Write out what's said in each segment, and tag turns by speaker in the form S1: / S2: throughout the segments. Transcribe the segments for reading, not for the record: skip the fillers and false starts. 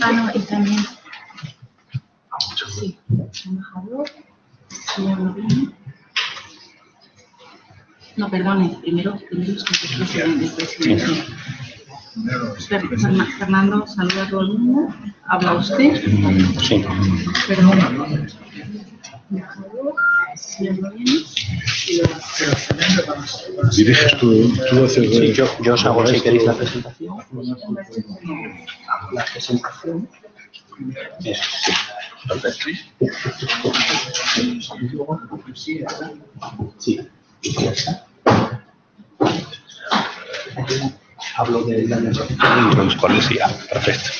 S1: No, y también. Sí, embajador. No, perdone, primero es el presidente. Fernando, saluda a todo el mundo. ¿Habla usted?
S2: Sí.
S1: Perdón. Embajador,
S2: ¿Diriges tú haces?
S3: Sí, yo os hago, si queréis, la presentación. La presentación.
S2: Eso, sí. Perfecto.
S3: Sí. Hablo de la
S2: Policía. Perfecto.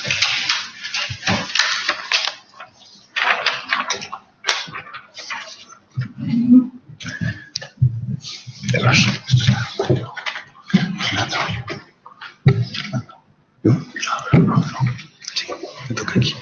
S2: Sí, me toca aquí.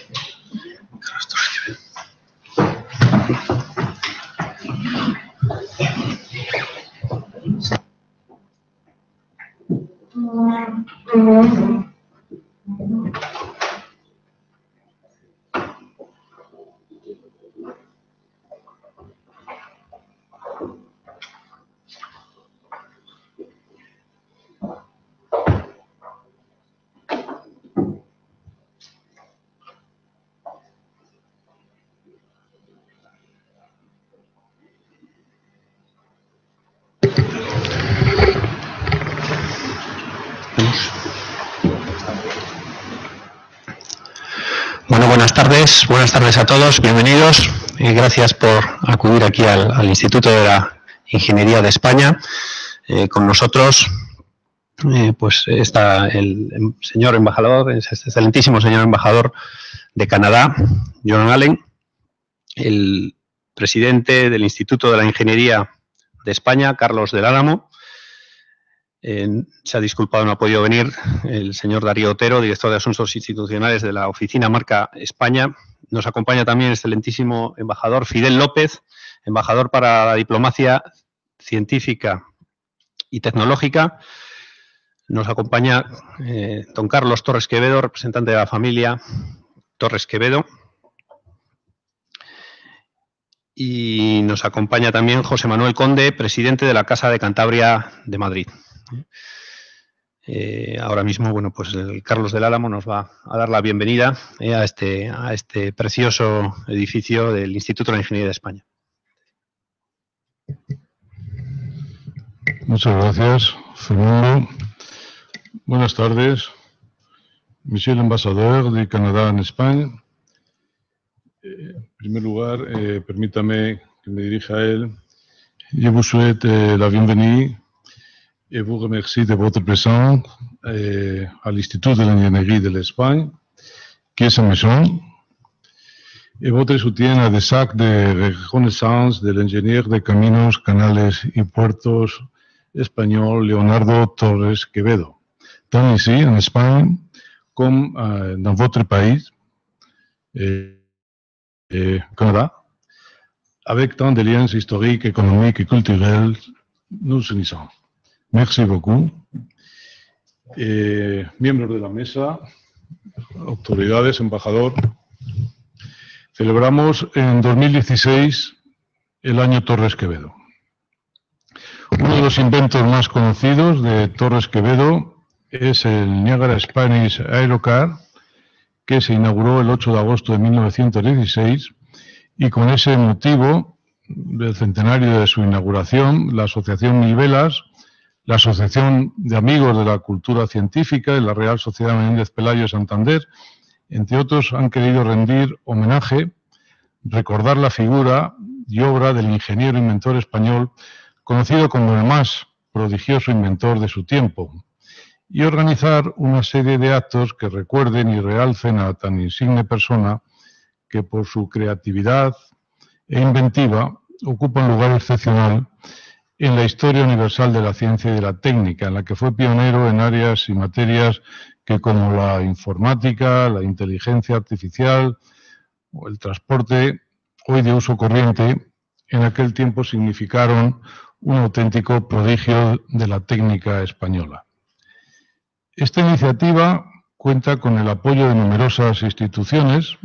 S2: Bueno, buenas tardes a todos, bienvenidos y gracias por acudir aquí al Instituto de la Ingeniería de España. Con nosotros pues está el señor embajador, este excelentísimo señor embajador de Canadá, John Allen, el presidente del Instituto de la Ingeniería de España, Carlos del Álamo. Se ha disculpado, no ha podido venir el señor Darío Otero, director de Asuntos Institucionales de la Oficina Marca España. Nos acompaña también el excelentísimo embajador Fidel López, embajador para la diplomacia científica y tecnológica. Nos acompaña don Carlos Torres Quevedo, representante de la familia Torres Quevedo. Y nos acompaña también José Manuel Conde, presidente de la Casa de Cantabria de Madrid. Ahora mismo, bueno, pues el Carlos del Álamo nos va a dar la bienvenida a este precioso edificio del Instituto de la Ingeniería de España.
S4: Muchas gracias, Fernando. Buenas tardes, Monsieur l'ambassadeur de Canadá en España. En primer lugar, permítame que me dirija a él. Je vous souhaite la bienvenue et vous remercie de votre présence à l'Institut de l'Ingénierie de l'Espagne, qui est sa maison, et votre soutien à des actes de reconnaissance de l'ingénieur de caminos, canales y puertos espagnol Leonardo Torres Quevedo, tant ici en Espagne comme dans votre pays, Canada, avec tant de liens historiques, économiques et culturels nous unissons. Merci beaucoup. Miembros de la mesa, autoridades, embajador, celebramos en 2016 el año Torres Quevedo. Uno de los inventos más conocidos de Torres Quevedo es el Niagara Spanish Aerocar, que se inauguró el 8 de agosto de 1916, y con ese motivo del centenario de su inauguración, la Asociación Mil Velas la Asociación de Amigos de la Cultura Científica y la Real Sociedad Menéndez Pelayo de Santander, entre otros, han querido rendir homenaje, recordar la figura y obra del ingeniero inventor español, conocido como el más prodigioso inventor de su tiempo, y organizar una serie de actos que recuerden y realcen a tan insigne persona que por su creatividad e inventiva ocupa un lugar excepcional en la historia universal de la ciencia y de la técnica, en la que fue pionero en áreas y materias que, como la informática, la inteligencia artificial o el transporte, hoy de uso corriente, en aquel tiempo significaron un auténtico prodigio de la técnica española. Esta iniciativa cuenta con el apoyo de numerosas instituciones,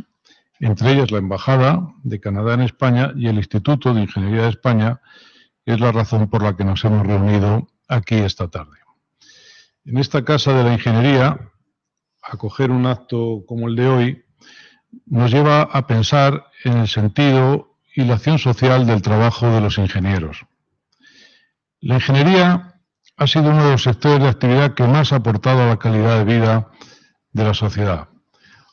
S4: entre ellas la Embajada de Canadá en España y el Instituto de Ingeniería de España, que es la razón por la que nos hemos reunido aquí esta tarde. En esta Casa de la Ingeniería, acoger un acto como el de hoy nos lleva a pensar en el sentido y la acción social del trabajo de los ingenieros. La ingeniería ha sido uno de los sectores de actividad que más ha aportado a la calidad de vida de la sociedad.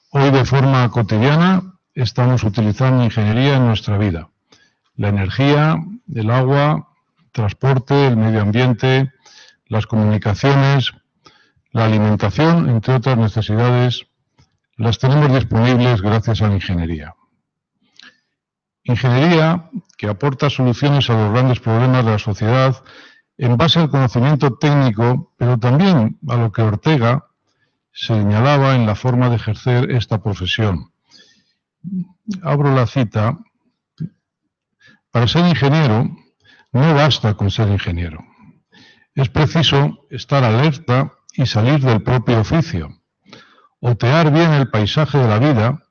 S4: Hoy, de forma cotidiana, estamos utilizando ingeniería en nuestra vida. La energía, el agua, el transporte, el medio ambiente, las comunicaciones, la alimentación, entre otras necesidades, las tenemos disponibles gracias a la ingeniería. Ingeniería que aporta soluciones a los grandes problemas de la sociedad en base al conocimiento técnico, pero también a lo que Ortega señalaba en la forma de ejercer esta profesión. Abro la cita. Para ser ingeniero no basta con ser ingeniero. Es preciso estar alerta y salir del propio oficio. Otear bien el paisaje de la vida,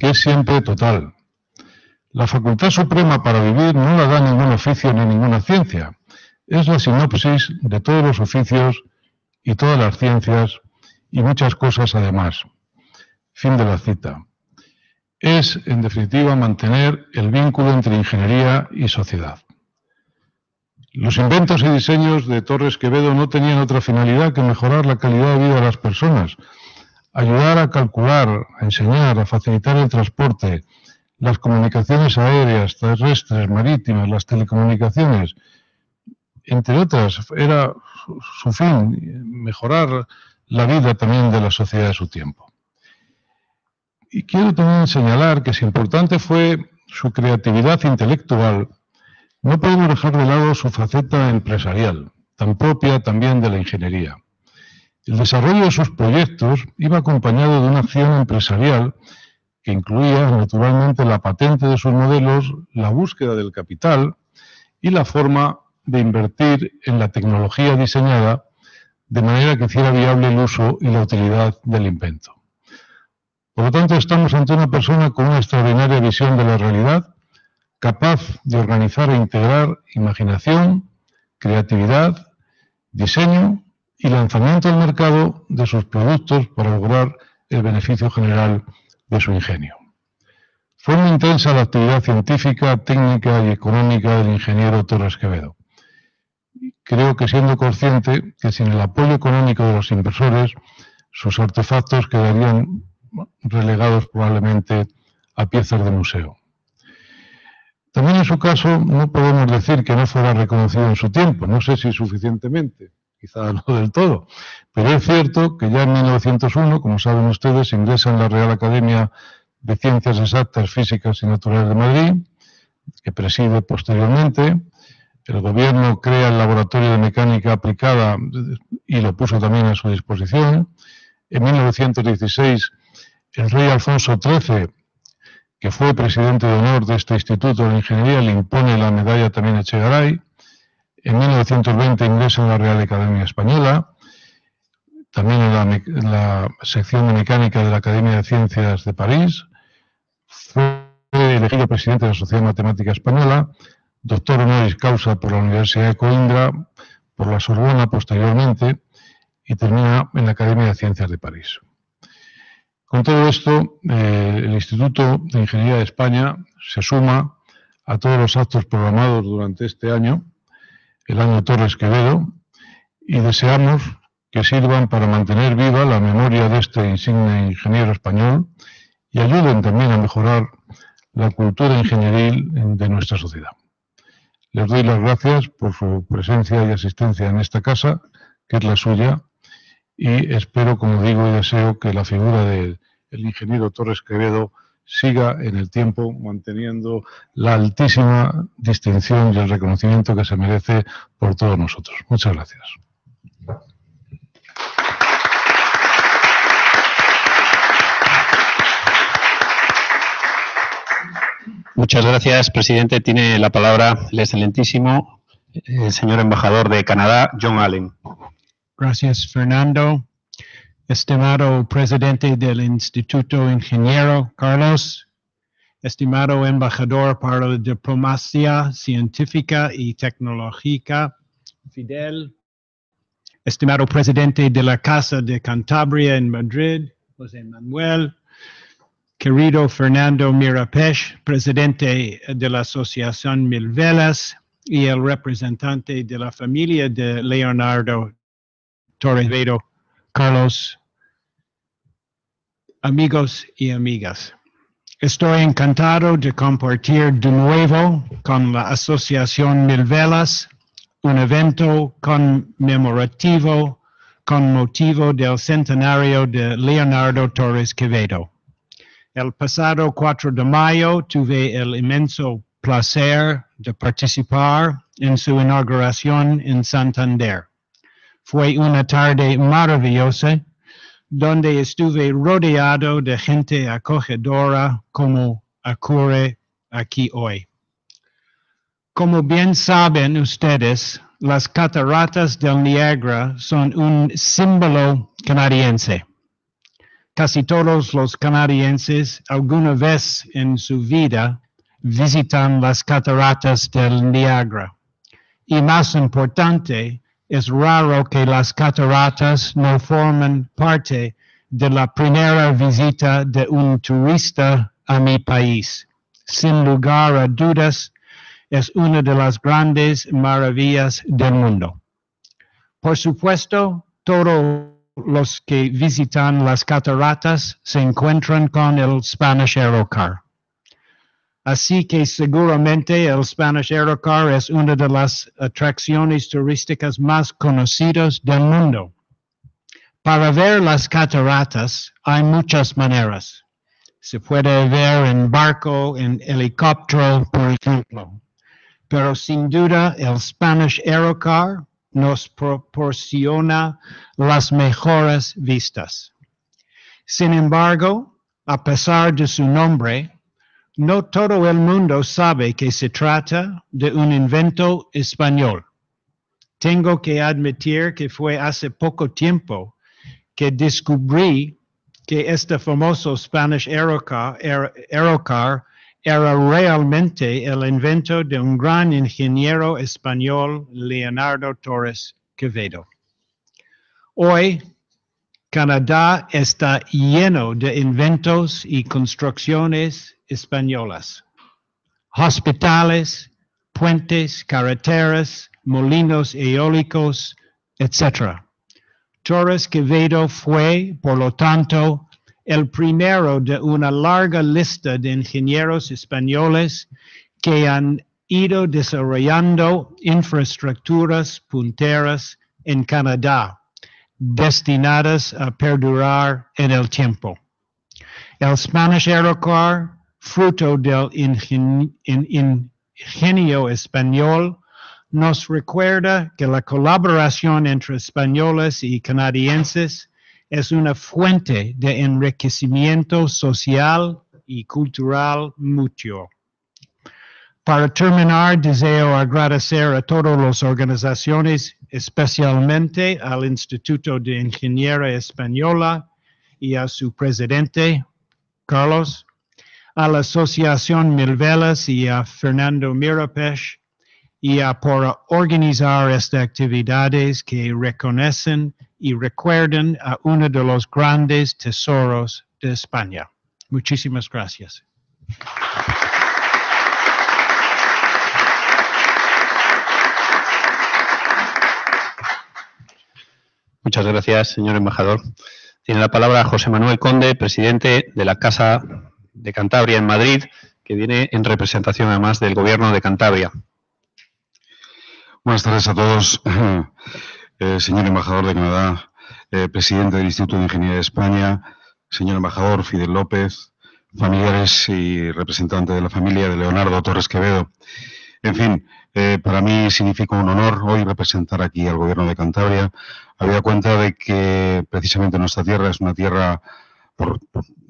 S4: que es siempre total. La facultad suprema para vivir no la da ningún oficio ni ninguna ciencia. Es la sinopsis de todos los oficios y todas las ciencias y muchas cosas además. Fin de la cita. Es, en definitiva, mantener el vínculo entre ingeniería y sociedad. Los inventos y diseños de Torres Quevedo no tenían otra finalidad que mejorar la calidad de vida de las personas, ayudar a calcular, a enseñar, a facilitar el transporte, las comunicaciones aéreas, terrestres, marítimas, las telecomunicaciones, entre otras. Era su fin, mejorar la vida también de la sociedad de su tiempo. Y quiero también señalar que si importante fue su creatividad intelectual, no podemos dejar de lado su faceta empresarial, tan propia también de la ingeniería. El desarrollo de sus proyectos iba acompañado de una acción empresarial que incluía naturalmente la patente de sus modelos, la búsqueda del capital y la forma de invertir en la tecnología diseñada de manera que hiciera viable el uso y la utilidad del invento. Por lo tanto, estamos ante una persona con una extraordinaria visión de la realidad, capaz de organizar e integrar imaginación, creatividad, diseño y lanzamiento al mercado de sus productos para lograr el beneficio general de su ingenio. Fue muy intensa la actividad científica, técnica y económica del ingeniero Torres Quevedo. Creo que siendo consciente que sin el apoyo económico de los inversores, sus artefactos quedarían relegados probablemente a piezas de museo. También en su caso no podemos decir que no fuera reconocido en su tiempo, no sé si suficientemente, quizá no del todo, pero es cierto que ya en 1901, como saben ustedes, ingresa en la Real Academia de Ciencias Exactas, Físicas y Naturales de Madrid, que preside posteriormente. El gobierno crea el Laboratorio de Mecánica Aplicada y lo puso también a su disposición. En 1916, el rey Alfonso XIII, que fue presidente de honor de este Instituto de Ingeniería, le impone la medalla también a Echegaray. En 1920 ingresa en la Real Academia Española, también en la sección de mecánica de la Academia de Ciencias de París. Fue elegido presidente de la Sociedad Matemática Española, doctor honoris causa por la Universidad de Coimbra, por la Sorbona posteriormente, y termina en la Academia de Ciencias de París. Con todo esto, el Instituto de Ingeniería de España se suma a todos los actos programados durante este año, el año Torres Quevedo, y deseamos que sirvan para mantener viva la memoria de este insigne ingeniero español y ayuden también a mejorar la cultura ingenieril de nuestra sociedad. Les doy las gracias por su presencia y asistencia en esta casa, que es la suya, y espero, como digo, y deseo que la figura del ingeniero Torres Quevedo siga en el tiempo manteniendo la altísima distinción y el reconocimiento que se merece por todos nosotros. Muchas gracias.
S2: Muchas gracias, presidente. Tiene la palabra el excelentísimo señor embajador de Canadá, John Allen.
S5: Gracias, Fernando. Estimado presidente del Instituto Ingeniero Carlos, estimado embajador para la diplomacia científica y tecnológica, Fidel, estimado presidente de la Casa de Cantabria en Madrid, José Manuel, querido Fernando Mirapech, presidente de la Asociación Mil Velas, y el representante de la familia de Leonardo Torres Quevedo, Carlos, amigos y amigas. Estoy encantado de compartir de nuevo con la Asociación Mil Velas un evento conmemorativo con motivo del centenario de Leonardo Torres Quevedo. El pasado 4 de mayo tuve el inmenso placer de participar en su inauguración en Santander. Fue una tarde maravillosa donde estuve rodeado de gente acogedora como ocurre aquí hoy. Como bien saben ustedes, las cataratas del Niágara son un símbolo canadiense. Casi todos los canadienses alguna vez en su vida visitan las cataratas del Niágara. Y más importante, es raro que las cataratas no formen parte de la primera visita de un turista a mi país. Sin lugar a dudas, es una de las grandes maravillas del mundo. Por supuesto, todos los que visitan las cataratas se encuentran con el Spanish Aerocar. Así que seguramente el Spanish Aerocar es una de las atracciones turísticas más conocidas del mundo. Para ver las cataratas hay muchas maneras. Se puede ver en barco, en helicóptero, por ejemplo. Pero sin duda el Spanish Aerocar nos proporciona las mejores vistas. Sin embargo, a pesar de su nombre, no todo el mundo sabe que se trata de un invento español. Tengo que admitir que fue hace poco tiempo que descubrí que este famoso Spanish Aerocar era realmente el invento de un gran ingeniero español, Leonardo Torres Quevedo. Hoy, Canadá está lleno de inventos y construcciones españolas. Hospitales, puentes, carreteras, molinos eólicos, etc. Torres Quevedo fue, por lo tanto, el primero de una larga lista de ingenieros españoles que han ido desarrollando infraestructuras punteras en Canadá, destinadas a perdurar en el tiempo. El Spanish Aerocar, fruto del ingenio español, nos recuerda que la colaboración entre españoles y canadienses es una fuente de enriquecimiento social y cultural mutuo. Para terminar, deseo agradecer a todas las organizaciones, especialmente al Instituto de Ingeniería Española y a su presidente, Carlos, a la Asociación Mil Velas y a Fernando Mirapech, y por organizar estas actividades que reconocen y recuerdan a uno de los grandes tesoros de España. Muchísimas gracias.
S2: Muchas gracias, señor embajador. Tiene la palabra José Manuel Conde, presidente de la Casa de Cantabria en Madrid, que viene en representación además del Gobierno de Cantabria.
S6: Buenas tardes a todos. Señor embajador de Canadá, presidente del Instituto de Ingeniería de España, señor embajador Fidel López, familiares y representante de la familia de Leonardo Torres Quevedo. En fin, para mí significa un honor hoy representar aquí al Gobierno de Cantabria, habida cuenta de que precisamente nuestra tierra es una tierra,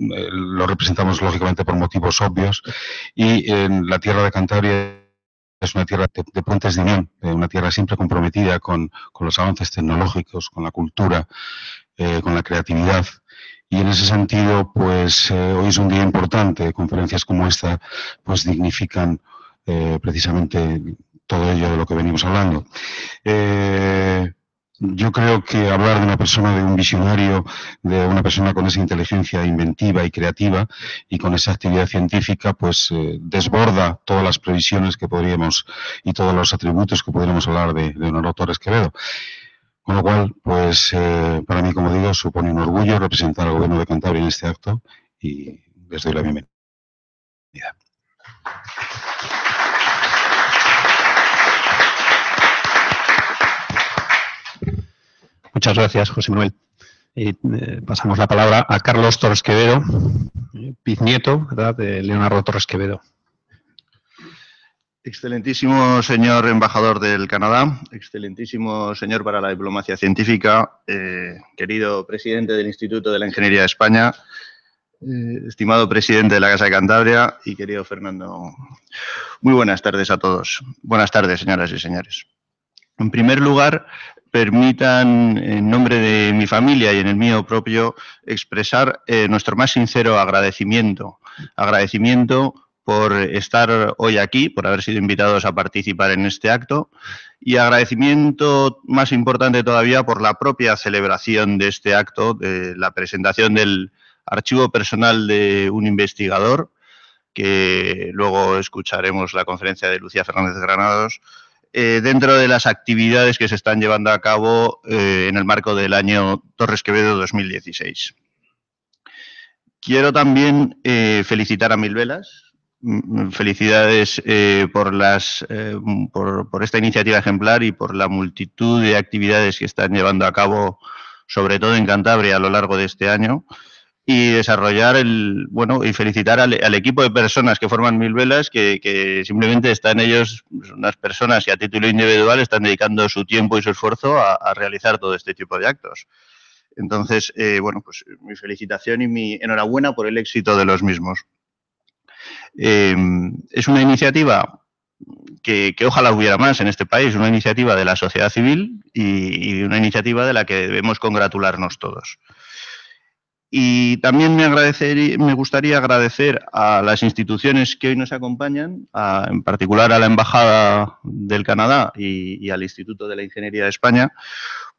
S6: lo representamos lógicamente por motivos obvios, y en la tierra de Cantabria es una tierra de puentes de unión, una tierra siempre comprometida con los avances tecnológicos, con la cultura, con la creatividad. Y en ese sentido, pues hoy es un día importante. Conferencias como esta pues dignifican precisamente todo ello de lo que venimos hablando. Yo creo que hablar de una persona, de un visionario, de una persona con esa inteligencia inventiva y creativa y con esa actividad científica, pues desborda todas las previsiones que podríamos y todos los atributos que podríamos hablar de Leonardo Torres Quevedo. Con lo cual, pues para mí, como digo, supone un orgullo representar al Gobierno de Cantabria en este acto y les doy la bienvenida.
S2: Muchas gracias, José Manuel. Pasamos la palabra a Carlos Torres Quevedo, bisnieto, ¿verdad?, de Leonardo Torres Quevedo.
S7: Excelentísimo señor embajador del Canadá, excelentísimo señor para la diplomacia científica, querido presidente del Instituto de la Ingeniería de España, estimado presidente de la Casa de Cantabria y querido Fernando. Muy buenas tardes a todos. Buenas tardes, señoras y señores. En primer lugar, permitan, en nombre de mi familia y en el mío propio, expresar nuestro más sincero agradecimiento. Agradecimiento por estar hoy aquí, por haber sido invitados a participar en este acto, y agradecimiento más importante todavía por la propia celebración de este acto, de la presentación del archivo personal de un investigador, que luego escucharemos la conferencia de Lucía Fernández Granados, dentro de las actividades que se están llevando a cabo en el marco del año Torres Quevedo 2016. Quiero también felicitar a Mil Velas. Felicidades por esta iniciativa ejemplar y por la multitud de actividades que están llevando a cabo, sobre todo en Cantabria, a lo largo de este año. Y desarrollar y felicitar al equipo de personas que forman Mil Velas, que simplemente están ellos, unas personas que a título individual están dedicando su tiempo y su esfuerzo a realizar todo este tipo de actos. Entonces, pues mi felicitación y mi enhorabuena por el éxito de los mismos. Es una iniciativa que ojalá hubiera más en este país, una iniciativa de la sociedad civil y una iniciativa de la que debemos congratularnos todos. Y también me gustaría agradecer a las instituciones que hoy nos acompañan, en particular a la Embajada del Canadá y al Instituto de la Ingeniería de España,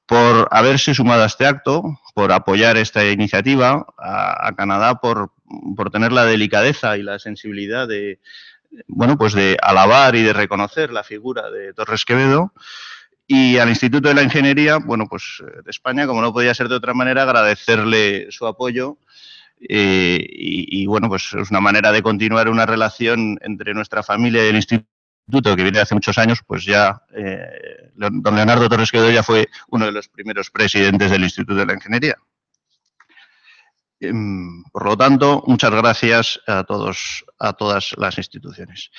S7: por haberse sumado a este acto, por apoyar esta iniciativa, a Canadá por tener la delicadeza y la sensibilidad de alabar y de reconocer la figura de Torres Quevedo. Y al Instituto de la Ingeniería, de España, como no podía ser de otra manera, agradecerle su apoyo es una manera de continuar una relación entre nuestra familia y el Instituto que viene de hace muchos años, pues ya don Leonardo Torres Quevedo ya fue uno de los primeros presidentes del Instituto de la Ingeniería. Por lo tanto, muchas gracias a todas las instituciones.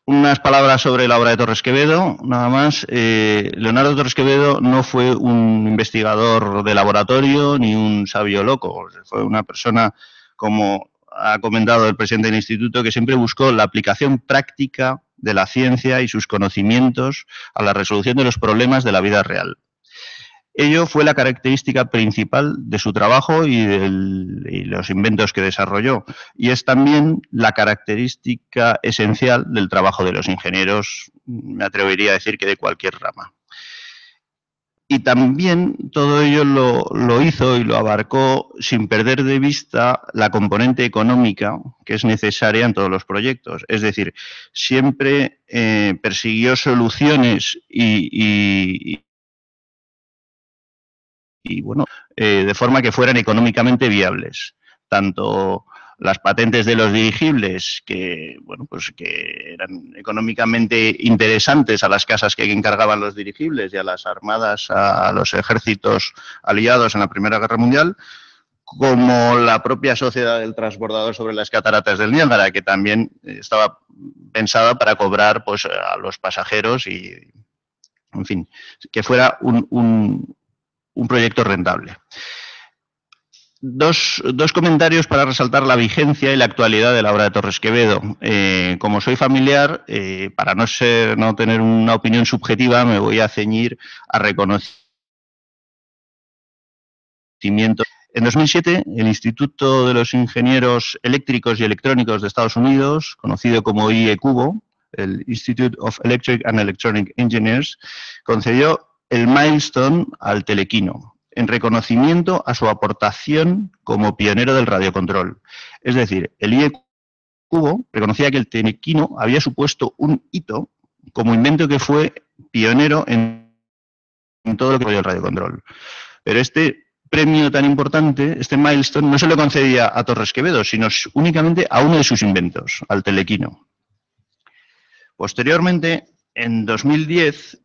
S7: Unas palabras sobre la obra de Torres Quevedo, nada más. Leonardo Torres Quevedo no fue un investigador de laboratorio ni un sabio loco. Fue una persona, como ha comentado el presidente del instituto, que siempre buscó la aplicación práctica de la ciencia y sus conocimientos a la resolución de los problemas de la vida real. Ello fue la característica principal de su trabajo y los inventos que desarrolló. Y es también la característica esencial del trabajo de los ingenieros, me atrevería a decir que de cualquier rama. Y también todo ello lo hizo y lo abarcó sin perder de vista la componente económica que es necesaria en todos los proyectos. Es decir, siempre persiguió soluciones y bueno, de forma que fueran económicamente viables. Tanto las patentes de los dirigibles, que, bueno, pues que eran económicamente interesantes a las casas que encargaban los dirigibles y a las armadas, a los ejércitos aliados en la Primera Guerra Mundial, como la propia sociedad del transbordador sobre las cataratas del Niágara, que también estaba pensada para cobrar pues, a los pasajeros y, en fin, que fuera un proyecto rentable. Dos comentarios para resaltar la vigencia y la actualidad de la obra de Torres Quevedo. Como soy familiar, para no tener una opinión subjetiva, me voy a ceñir a reconocimiento. En 2007, el Instituto de los Ingenieros Eléctricos y Electrónicos de Estados Unidos, conocido como IECUBO, el Institute of Electric and Electronic Engineers, concedió el milestone al telequino, en reconocimiento a su aportación como pionero del radiocontrol. Es decir, el IECUBO reconocía que el telequino había supuesto un hito como invento que fue pionero en todo lo que fue el radiocontrol. Pero este premio tan importante, este milestone, no se lo concedía a Torres Quevedo, sino únicamente a uno de sus inventos, al telequino. Posteriormente, en 2010,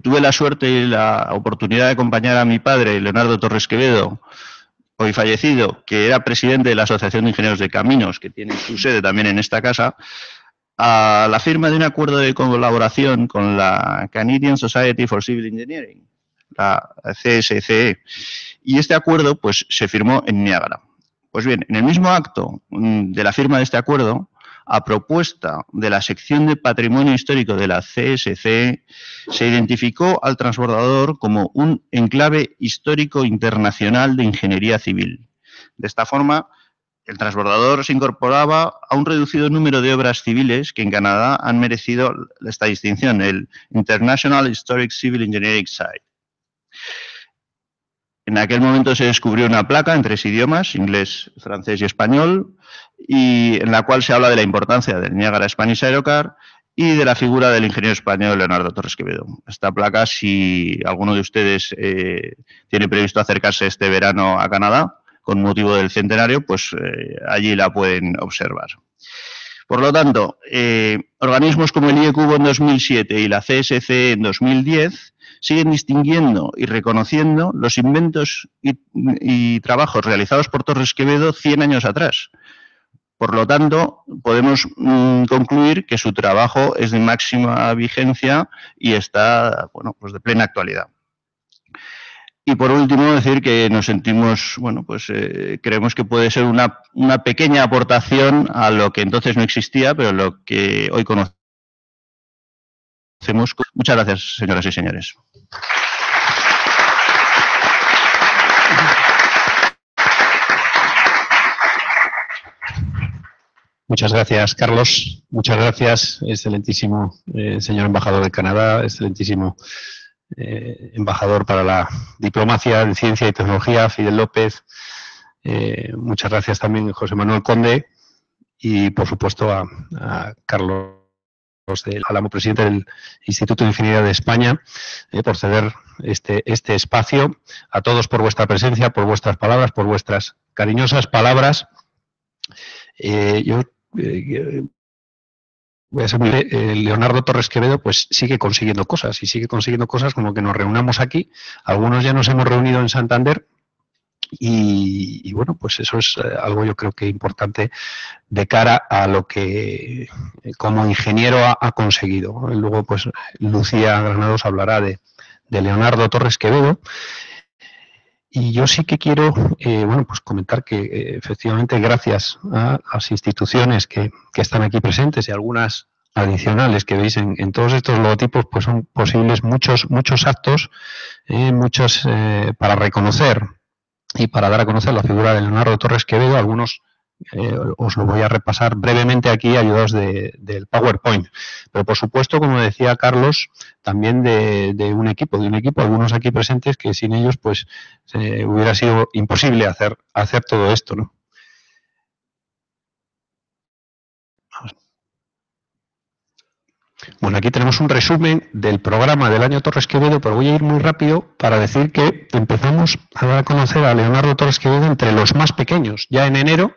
S7: tuve la suerte y la oportunidad de acompañar a mi padre, Leonardo Torres Quevedo, hoy fallecido, que era presidente de la Asociación de Ingenieros de Caminos, que tiene su sede también en esta casa, a la firma de un acuerdo de colaboración con la Canadian Society for Civil Engineering, la CSCE, y este acuerdo pues, se firmó en Niágara. Pues bien, en el mismo acto de la firma de este acuerdo, a propuesta de la sección de Patrimonio Histórico de la CSCE, se identificó al transbordador como un enclave histórico internacional de ingeniería civil. De esta forma, el transbordador se incorporaba a un reducido número de obras civiles que en Canadá han merecido esta distinción, el International Historic Civil Engineering Site. En aquel momento se descubrió una placa en 3 idiomas, inglés, francés y español, y en la cual se habla de la importancia del Niagara Spanish Aerocar y de la figura del ingeniero español Leonardo Torres Quevedo. Esta placa, si alguno de ustedes tiene previsto acercarse este verano a Canadá, con motivo del centenario, pues allí la pueden observar. Por lo tanto, organismos como el IECUBO en 2007 y la CSCE en 2010 siguen distinguiendo y reconociendo los inventos y trabajos realizados por Torres Quevedo 100 años atrás. Por lo tanto, podemos concluir que su trabajo es de máxima vigencia y está, bueno, pues de plena actualidad. Y por último, decir que nos sentimos, bueno, pues creemos que puede ser una pequeña aportación a lo que entonces no existía, pero lo que hoy conocemos. Muchas gracias, señoras y señores.
S2: Muchas gracias, Carlos. Muchas gracias, excelentísimo señor embajador de Canadá, excelentísimo embajador para la diplomacia de ciencia y tecnología, Fidel López. Muchas gracias también, José Manuel Conde, y por supuesto a Carlos del Álamo, presidente del Instituto de Ingeniería de España, por ceder este espacio. A todos por vuestra presencia, por vuestras palabras, por vuestras cariñosas palabras. Voy a ser muy Leonardo Torres Quevedo pues sigue consiguiendo cosas, y sigue consiguiendo cosas como que nos reunamos aquí. Algunos ya nos hemos reunido en Santander y bueno, pues eso es algo yo creo que importante de cara a lo que como ingeniero ha conseguido. Luego pues Lucía Granados hablará de Leonardo Torres Quevedo. Y yo sí que quiero bueno, pues comentar que efectivamente gracias a las instituciones que están aquí presentes y algunas adicionales que veis en todos estos logotipos, pues son posibles muchos actos, muchos para reconocer y para dar a conocer la figura de Leonardo Torres Quevedo. Algunos os lo voy a repasar brevemente aquí, ayudados del PowerPoint. Pero por supuesto, como decía Carlos, también de un equipo, algunos aquí presentes, que sin ellos pues hubiera sido imposible hacer todo esto, ¿no? Bueno. Bueno, aquí tenemos un resumen del programa del año Torres Quevedo, pero voy a ir muy rápido para decir que empezamos a dar a conocer a Leonardo Torres Quevedo entre los más pequeños. Ya en enero,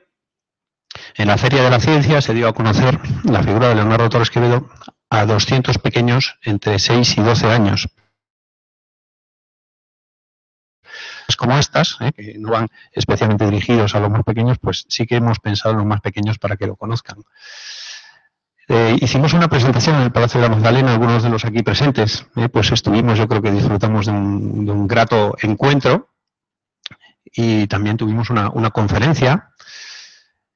S2: en la Feria de la Ciencia, se dio a conocer la figura de Leonardo Torres Quevedo a 200 pequeños entre 6 y 12 años. Como estas, que no van especialmente dirigidos a los más pequeños, pues sí que hemos pensado en los más pequeños para que lo conozcan. Hicimos una presentación en el Palacio de la Magdalena, algunos de los aquí presentes, pues estuvimos, yo creo que disfrutamos de un grato encuentro y también tuvimos una conferencia.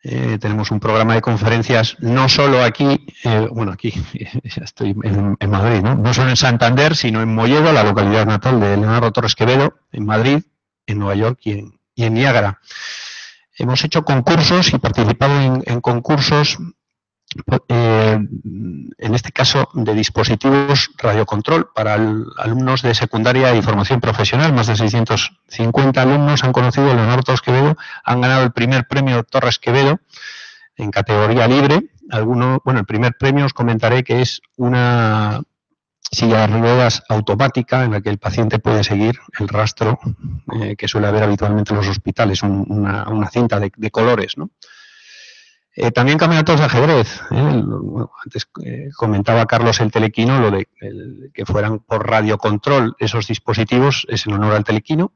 S2: Tenemos un programa de conferencias no solo aquí, bueno, aquí ya estoy en Madrid, ¿no? Solo en Santander, sino en Molledo, la localidad natal de Leonardo Torres Quevedo, en Madrid, en Nueva York y en Niágara. Hemos hecho concursos y participado en concursos, en este caso de dispositivos radiocontrol para alumnos de secundaria y formación profesional. Más de 650 alumnos han conocido a Leonardo Torres Quevedo, han ganado el primer premio Torres Quevedo en categoría libre. Bueno, el primer premio os comentaré que es una silla de ruedas automática en la que el paciente puede seguir el rastro que suele haber habitualmente en los hospitales, una cinta de colores, ¿no? También campeonatos de ajedrez. Bueno, antes comentaba Carlos el telequino, lo de que fueran por radiocontrol esos dispositivos es en honor al telequino.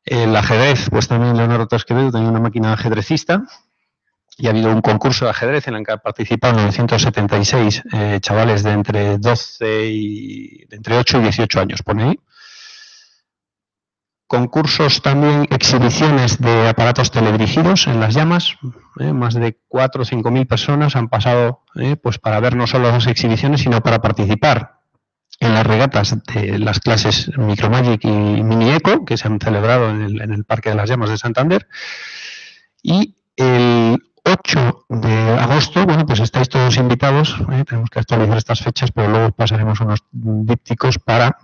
S2: El ajedrez, pues también Leonardo Torres Quevedo tenía una máquina ajedrecista y ha habido un concurso de ajedrez en el que han participado 976 chavales de entre 12 y de entre 8 y 18 años, pone ahí. Concursos también, exhibiciones de aparatos teledirigidos en las llamas, más de 4 o 5 mil personas han pasado pues para ver no solo las exhibiciones, sino para participar en las regatas de las clases Micromagic y Mini Eco, que se han celebrado en el Parque de las Llamas de Santander. Y el 8 de agosto, bueno, pues estáis todos invitados, tenemos que actualizar estas fechas, pero luego pasaremos unos dípticos para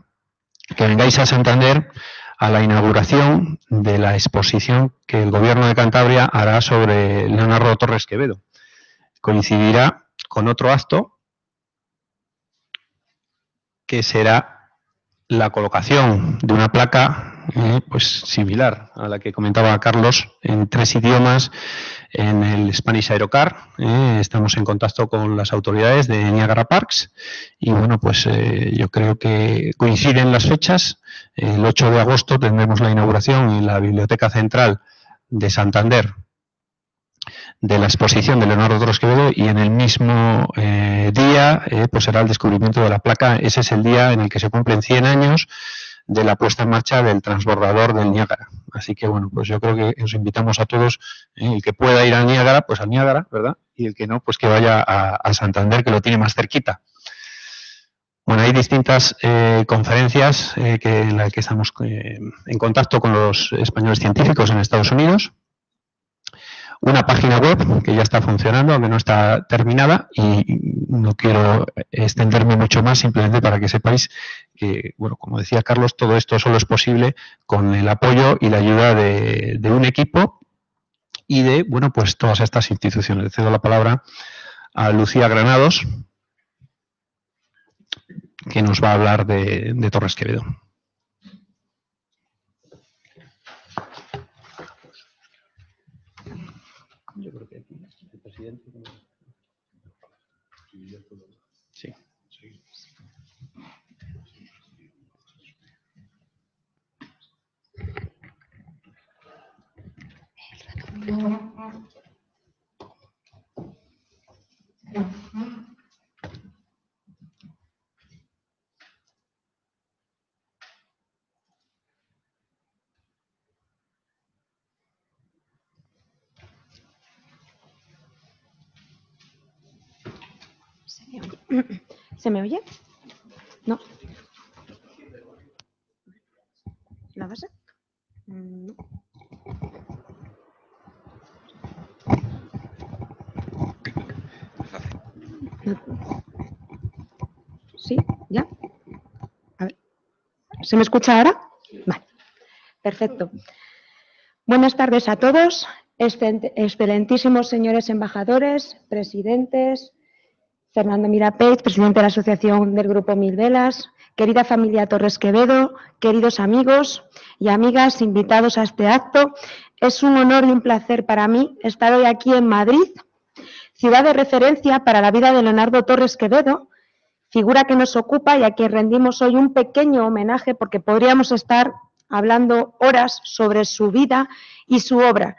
S2: que vengáis a Santander a la inauguración de la exposición que el Gobierno de Cantabria hará sobre Leonardo Torres Quevedo. Coincidirá con otro acto que será la colocación de una placa pues similar a la que comentaba Carlos, en 3 idiomas, en el Spanish Aerocar. Estamos en contacto con las autoridades de Niagara Parks y bueno, pues yo creo que coinciden las fechas. El 8 de agosto tendremos la inauguración en la Biblioteca Central de Santander de la exposición de Leonardo Torres Quevedo y en el mismo día pues será el descubrimiento de la placa. Ese es el día en el que se cumplen 100 años de la puesta en marcha del transbordador del Niágara. Así que bueno, pues yo creo que os invitamos a todos, el que pueda ir al Niágara, pues al Niágara, ¿verdad? Y el que no, pues que vaya a Santander, que lo tiene más cerquita. Bueno, hay distintas conferencias en las que estamos en contacto con los españoles científicos en Estados Unidos. Una página web que ya está funcionando, aunque no está terminada, y no quiero extenderme mucho más, simplemente para que sepáis que, bueno, como decía Carlos, todo esto solo es posible con el apoyo y la ayuda de un equipo y de, bueno, pues todas estas instituciones. Le cedo la palabra a Lucía Granados, que nos va a hablar de Torres Quevedo. Yo creo que aquí el presidente. Sí.
S8: ¿Se me oye? No. ¿La base? No. ¿Sí? ¿Ya? A ver. ¿Se me escucha ahora? Vale. Perfecto. Buenas tardes a todos, excelentísimos señores embajadores, presidentes, Fernando Mirapeix, presidente de la Asociación del Grupo Mil Velas, querida familia Torres Quevedo, queridos amigos y amigas invitados a este acto, es un honor y un placer para mí estar hoy aquí en Madrid, ciudad de referencia para la vida de Leonardo Torres Quevedo, figura que nos ocupa y a quien rendimos hoy un pequeño homenaje porque podríamos estar hablando horas sobre su vida y su obra.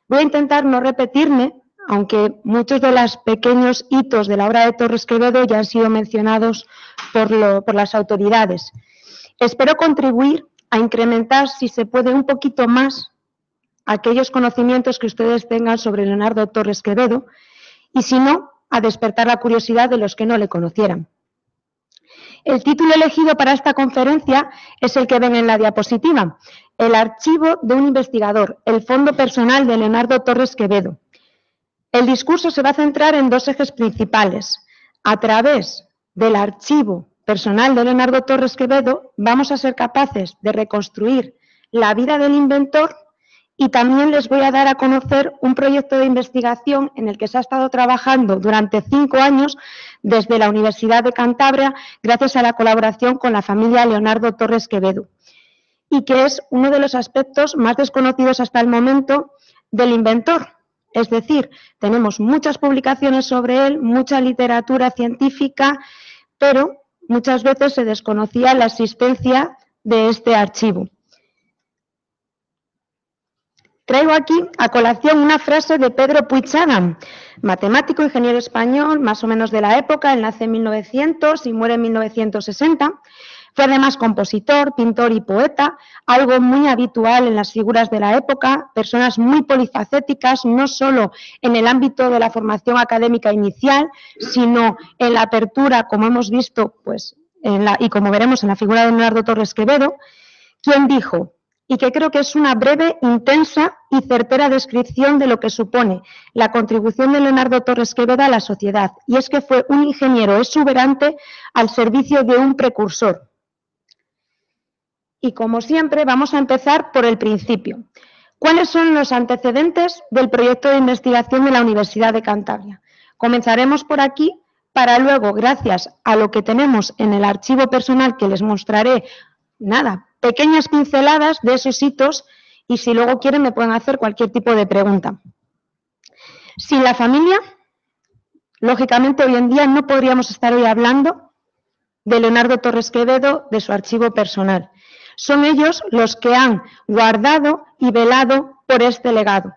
S8: Voy a intentar no repetirme, aunque muchos de los pequeños hitos de la obra de Torres Quevedo ya han sido mencionados por las autoridades. Espero contribuir a incrementar, si se puede, un poquito más aquellos conocimientos que ustedes tengan sobre Leonardo Torres Quevedo y, si no, a despertar la curiosidad de los que no le conocieran. El título elegido para esta conferencia es el que ven en la diapositiva, El archivo de un investigador, el fondo personal de Leonardo Torres Quevedo. El discurso se va a centrar en dos ejes principales. A través del archivo personal de Leonardo Torres Quevedo vamos a ser capaces de reconstruir la vida del inventor y también les voy a dar a conocer un proyecto de investigación en el que se ha estado trabajando durante 5 años desde la Universidad de Cantabria gracias a la colaboración con la familia Leonardo Torres Quevedo y que es uno de los aspectos más desconocidos hasta el momento del inventor. Es decir, tenemos muchas publicaciones sobre él, mucha literatura científica, pero muchas veces se desconocía la existencia de este archivo. Traigo aquí a colación una frase de Pedro Puig-Adam, matemático, ingeniero español, más o menos de la época. Él nace en 1900 y muere en 1960. Fue además compositor, pintor y poeta, algo muy habitual en las figuras de la época, personas muy polifacéticas, no solo en el ámbito de la formación académica inicial, sino en la apertura, como hemos visto, pues, y como veremos en la figura de Leonardo Torres Quevedo, quien dijo, y que creo que es una breve, intensa y certera descripción de lo que supone la contribución de Leonardo Torres Quevedo a la sociedad, y es que fue un ingeniero exuberante al servicio de un precursor. Y como siempre, vamos a empezar por el principio. ¿Cuáles son los antecedentes del proyecto de investigación de la Universidad de Cantabria? Comenzaremos por aquí para luego, gracias a lo que tenemos en el archivo personal que les mostraré, pequeñas pinceladas de esos hitos y si luego quieren me pueden hacer cualquier tipo de pregunta. Sin la familia, lógicamente hoy en día no podríamos estar hoy hablando de Leonardo Torres Quevedo, de su archivo personal. Son ellos los que han guardado y velado por este legado.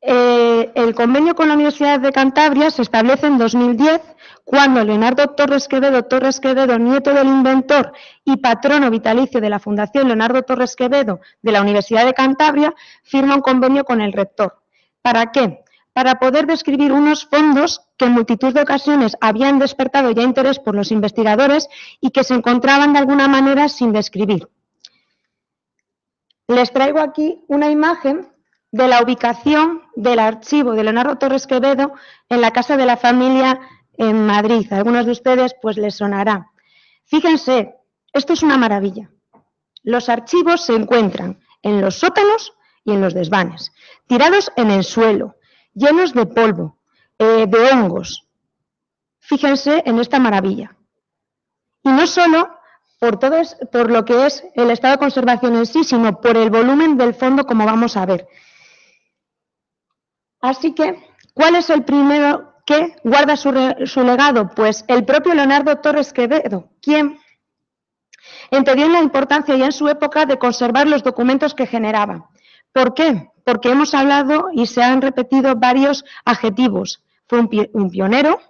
S8: El convenio con la Universidad de Cantabria se establece en 2010, cuando Leonardo Torres Quevedo, nieto del inventor y patrono vitalicio de la Fundación Leonardo Torres Quevedo de la Universidad de Cantabria, firma un convenio con el rector. ¿Para qué? Para poder describir unos fondos que en multitud de ocasiones habían despertado ya interés por los investigadores y que se encontraban de alguna manera sin describir. Les traigo aquí una imagen de la ubicación del archivo de Leonardo Torres Quevedo en la casa de la familia en Madrid. A algunos de ustedes pues les sonará. Fíjense, esto es una maravilla. Los archivos se encuentran en los sótanos y en los desvanes, tirados en el suelo, llenos de polvo, de hongos. Fíjense en esta maravilla. Y no solo por lo que es el estado de conservación en sí, sino por el volumen del fondo, como vamos a ver. Así que, ¿cuál es el primero que guarda su legado? Pues el propio Leonardo Torres Quevedo, quien entendió la importancia ya en su época de conservar los documentos que generaba. ¿Por qué? Porque hemos hablado y se han repetido varios adjetivos. Fue un pionero,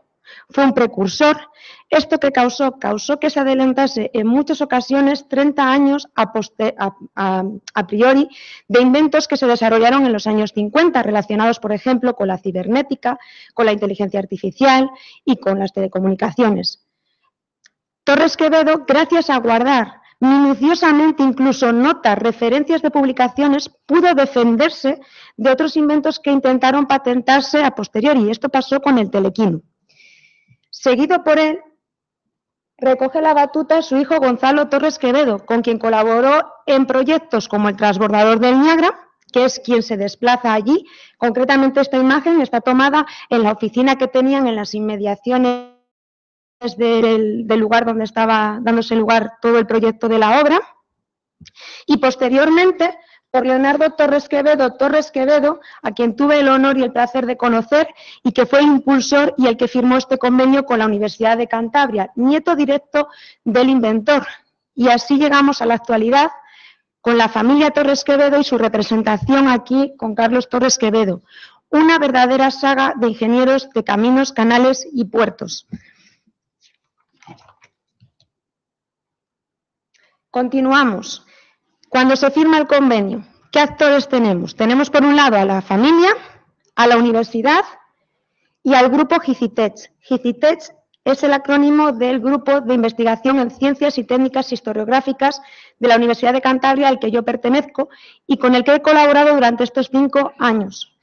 S8: fue un precursor. ¿Esto qué causó? Causó que se adelantase en muchas ocasiones 30 años a priori de inventos que se desarrollaron en los años 50, relacionados, por ejemplo, con la cibernética, con la inteligencia artificial y con las telecomunicaciones. Torres Quevedo, gracias a guardar minuciosamente incluso notas, referencias de publicaciones, pudo defenderse de otros inventos que intentaron patentarse a posteriori, y esto pasó con el telequino. Seguido por él, recoge la batuta su hijo Gonzalo Torres Quevedo, con quien colaboró en proyectos como el transbordador del Niágara, que es quien se desplaza allí. Concretamente esta imagen está tomada en la oficina que tenían en las inmediaciones del lugar donde estaba dándose lugar todo el proyecto de la obra. Y posteriormente por Leonardo Torres Quevedo, a quien tuve el honor y el placer de conocer y que fue el impulsor y el que firmó este convenio con la Universidad de Cantabria, nieto directo del inventor. Y así llegamos a la actualidad con la familia Torres Quevedo y su representación aquí con Carlos Torres Quevedo, una verdadera saga de ingenieros de caminos, canales y puertos. Continuamos. Cuando se firma el convenio, ¿qué actores tenemos? Tenemos por un lado a la familia, a la universidad y al grupo GICITECH. GICITECH es el acrónimo del Grupo de Investigación en Ciencias y Técnicas Historiográficas de la Universidad de Cantabria, al que yo pertenezco y con el que he colaborado durante estos 5 años.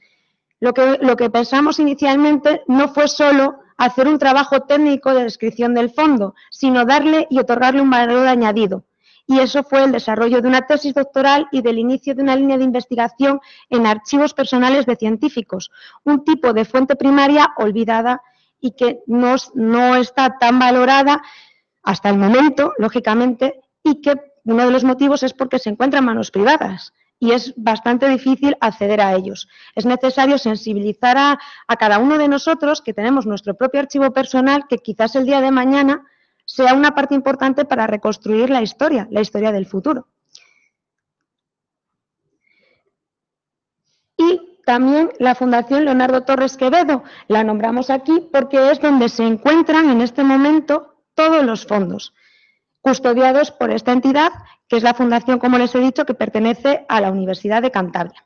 S8: Lo que pensamos inicialmente no fue solo hacer un trabajo técnico de descripción del fondo, sino darle y otorgarle un valor añadido. Y eso fue el desarrollo de una tesis doctoral y del inicio de una línea de investigación en archivos personales de científicos, un tipo de fuente primaria olvidada y que no está tan valorada hasta el momento, lógicamente, y que uno de los motivos es porque se encuentra en manos privadas y es bastante difícil acceder a ellos. Es necesario sensibilizar a cada uno de nosotros que tenemos nuestro propio archivo personal, que quizás el día de mañana sea una parte importante para reconstruir la historia del futuro. Y también la Fundación Leonardo Torres Quevedo, la nombramos aquí porque es donde se encuentran en este momento todos los fondos, custodiados por esta entidad, que es la fundación, como les he dicho, que pertenece a la Universidad de Cantabria.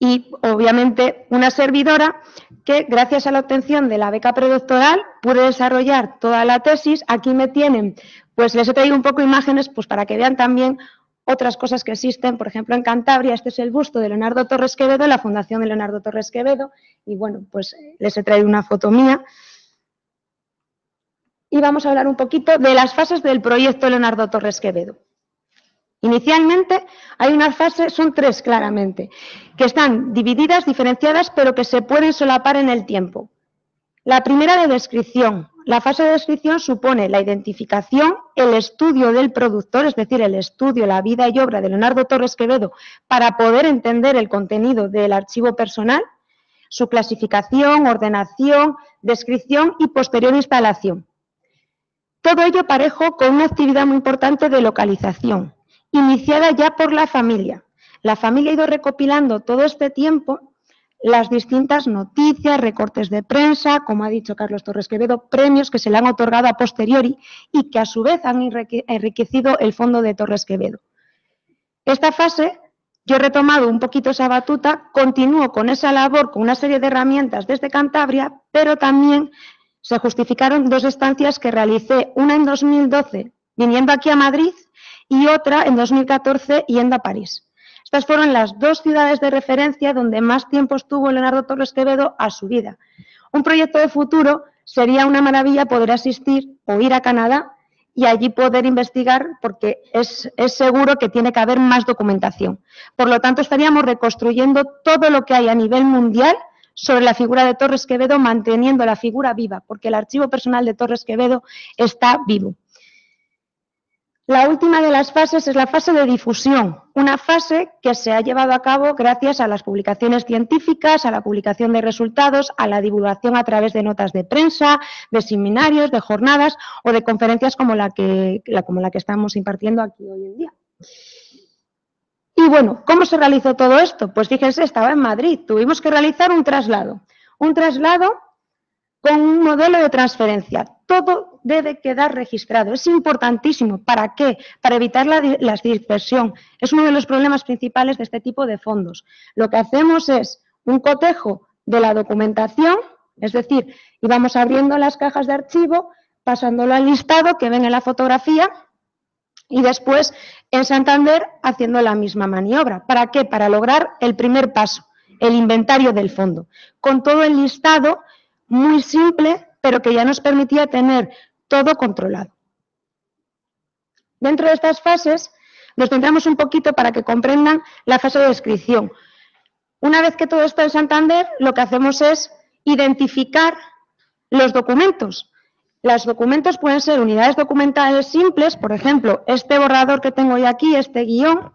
S8: Y, obviamente, una servidora que, gracias a la obtención de la beca predoctoral, pude desarrollar toda la tesis. Aquí me tienen, pues les he traído un poco imágenes pues para que vean también otras cosas que existen. Por ejemplo, en Cantabria, este es el busto de Leonardo Torres Quevedo, la Fundación de Leonardo Torres Quevedo, y bueno, pues les he traído una foto mía. Y vamos a hablar un poquito de las fases del proyecto Leonardo Torres Quevedo. Inicialmente hay unas fases, son 3 claramente, que están divididas, diferenciadas, pero que se pueden solapar en el tiempo. La primera de descripción. La fase de descripción supone la identificación, el estudio del productor, es decir, el estudio, la vida y obra de Leonardo Torres Quevedo para poder entender el contenido del archivo personal, su clasificación, ordenación, descripción y posterior instalación. Todo ello parejo con una actividad muy importante de localización, iniciada ya por la familia. La familia ha ido recopilando todo este tiempo las distintas noticias, recortes de prensa, como ha dicho Carlos Torres Quevedo, premios que se le han otorgado a posteriori y que a su vez han enriquecido el fondo de Torres Quevedo. Esta fase, yo he retomado un poquito esa batuta, continúo con esa labor, con una serie de herramientas desde Cantabria, pero también se justificaron 2 estancias que realicé, una en 2012 viniendo aquí a Madrid y otra en 2014 yendo a París. Estas fueron las 2 ciudades de referencia donde más tiempo estuvo Leonardo Torres Quevedo a su vida. Un proyecto de futuro sería una maravilla poder asistir o ir a Canadá y allí poder investigar porque es seguro que tiene que haber más documentación. Por lo tanto, estaríamos reconstruyendo todo lo que hay a nivel mundial sobre la figura de Torres Quevedo, manteniendo la figura viva, porque el archivo personal de Torres Quevedo está vivo. La última de las fases es la fase de difusión, una fase que se ha llevado a cabo gracias a las publicaciones científicas, a la publicación de resultados, a la divulgación a través de notas de prensa, de seminarios, de jornadas o de conferencias como la que estamos impartiendo aquí hoy en día. Y bueno, ¿cómo se realizó todo esto? Pues fíjense, estaba en Madrid, tuvimos que realizar un traslado con un modelo de transferencia. Todo debe quedar registrado, es importantísimo. ¿Para qué? Para evitar la dispersión. Es uno de los problemas principales de este tipo de fondos. Lo que hacemos es un cotejo de la documentación, es decir, íbamos abriendo las cajas de archivo, pasándolo al listado que ven en la fotografía y después en Santander haciendo la misma maniobra. ¿Para qué? Para lograr el primer paso, el inventario del fondo, con todo el listado muy simple, pero que ya nos permitía tener todo controlado. Dentro de estas fases Nos centramos un poquito para que comprendan la fase de descripción. Una vez que todo está en Santander, lo que hacemos es identificar los documentos. Los documentos pueden ser unidades documentales simples, por ejemplo, este borrador que tengo yo aquí, este guión,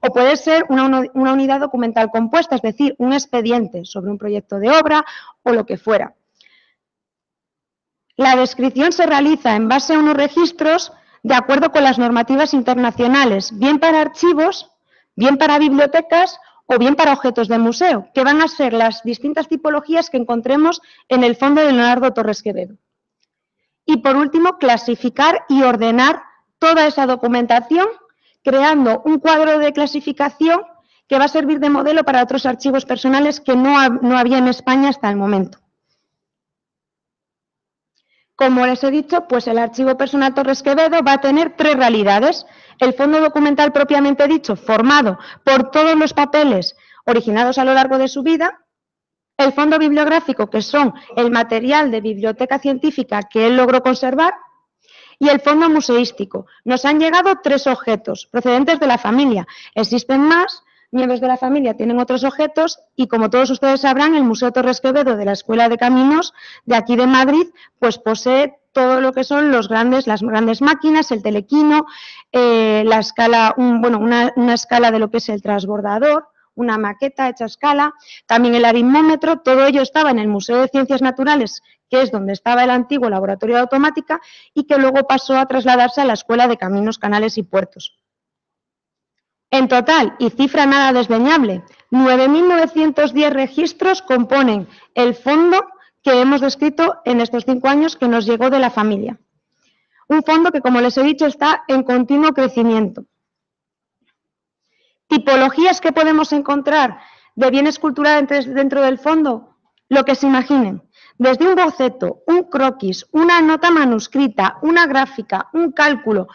S8: o puede ser una unidad documental compuesta, es decir, un expediente sobre un proyecto de obra o lo que fuera. La descripción se realiza en base a unos registros de acuerdo con las normativas internacionales, bien para archivos, bien para bibliotecas o bien para objetos de museo, que van a ser las distintas tipologías que encontremos en el fondo de Leonardo Torres Quevedo. Y por último, clasificar y ordenar toda esa documentación, creando un cuadro de clasificación que va a servir de modelo para otros archivos personales que no había en España hasta el momento. Como les he dicho, pues el archivo personal Torres Quevedo va a tener 3 realidades. El fondo documental propiamente dicho, formado por todos los papeles originados a lo largo de su vida. El fondo bibliográfico, que son el material de biblioteca científica que él logró conservar. Y el fondo museístico. Nos han llegado 3 objetos procedentes de la familia. Existen más, miembros de la familia tienen otros objetos y, como todos ustedes sabrán, el Museo Torres Quevedo de la Escuela de Caminos de aquí de Madrid pues posee todo lo que son las grandes máquinas, el telequino, la escala, una escala de lo que es el transbordador, una maqueta hecha a escala, también el aritmómetro. Todo ello estaba en el Museo de Ciencias Naturales, que es donde estaba el antiguo laboratorio de automática y que luego pasó a trasladarse a la Escuela de Caminos, Canales y Puertos. En total, y cifra nada desdeñable, 9.910 registros componen el fondo que hemos descrito en estos 5 años que nos llegó de la familia. Un fondo que, como les he dicho, está en continuo crecimiento. Tipologías que podemos encontrar de bienes culturales dentro del fondo, lo que se imaginen. Desde un boceto, un croquis, una nota manuscrita, una gráfica, un cálculo,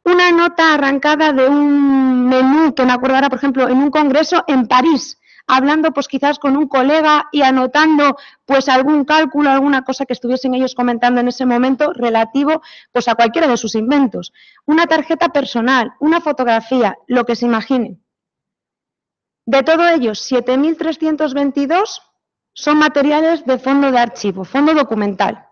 S8: una nota arrancada de un menú, que me acuerdo ahora, por ejemplo, en un congreso en París, hablando pues quizás con un colega y anotando pues algún cálculo, alguna cosa que estuviesen ellos comentando en ese momento relativo pues a cualquiera de sus inventos. Una tarjeta personal, una fotografía, lo que se imaginen. De todo ello, 7.322 son materiales de fondo de archivo, fondo documental.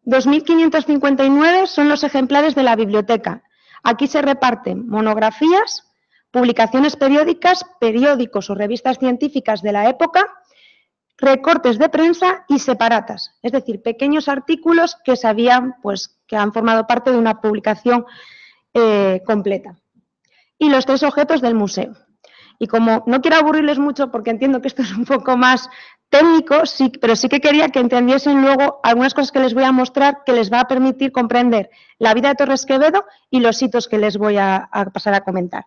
S8: 2.559 son los ejemplares de la biblioteca. Aquí se reparten monografías, publicaciones periódicas, periódicos o revistas científicas de la época, recortes de prensa y separatas, es decir, pequeños artículos que que han formado parte de una publicación completa. Y los 3 objetos del museo. Y como no quiero aburrirles mucho porque entiendo que esto es un poco más técnico, sí, pero sí que quería que entendiesen luego algunas cosas que les voy a mostrar que les va a permitir comprender la vida de Torres Quevedo y los hitos que les voy a pasar a comentar.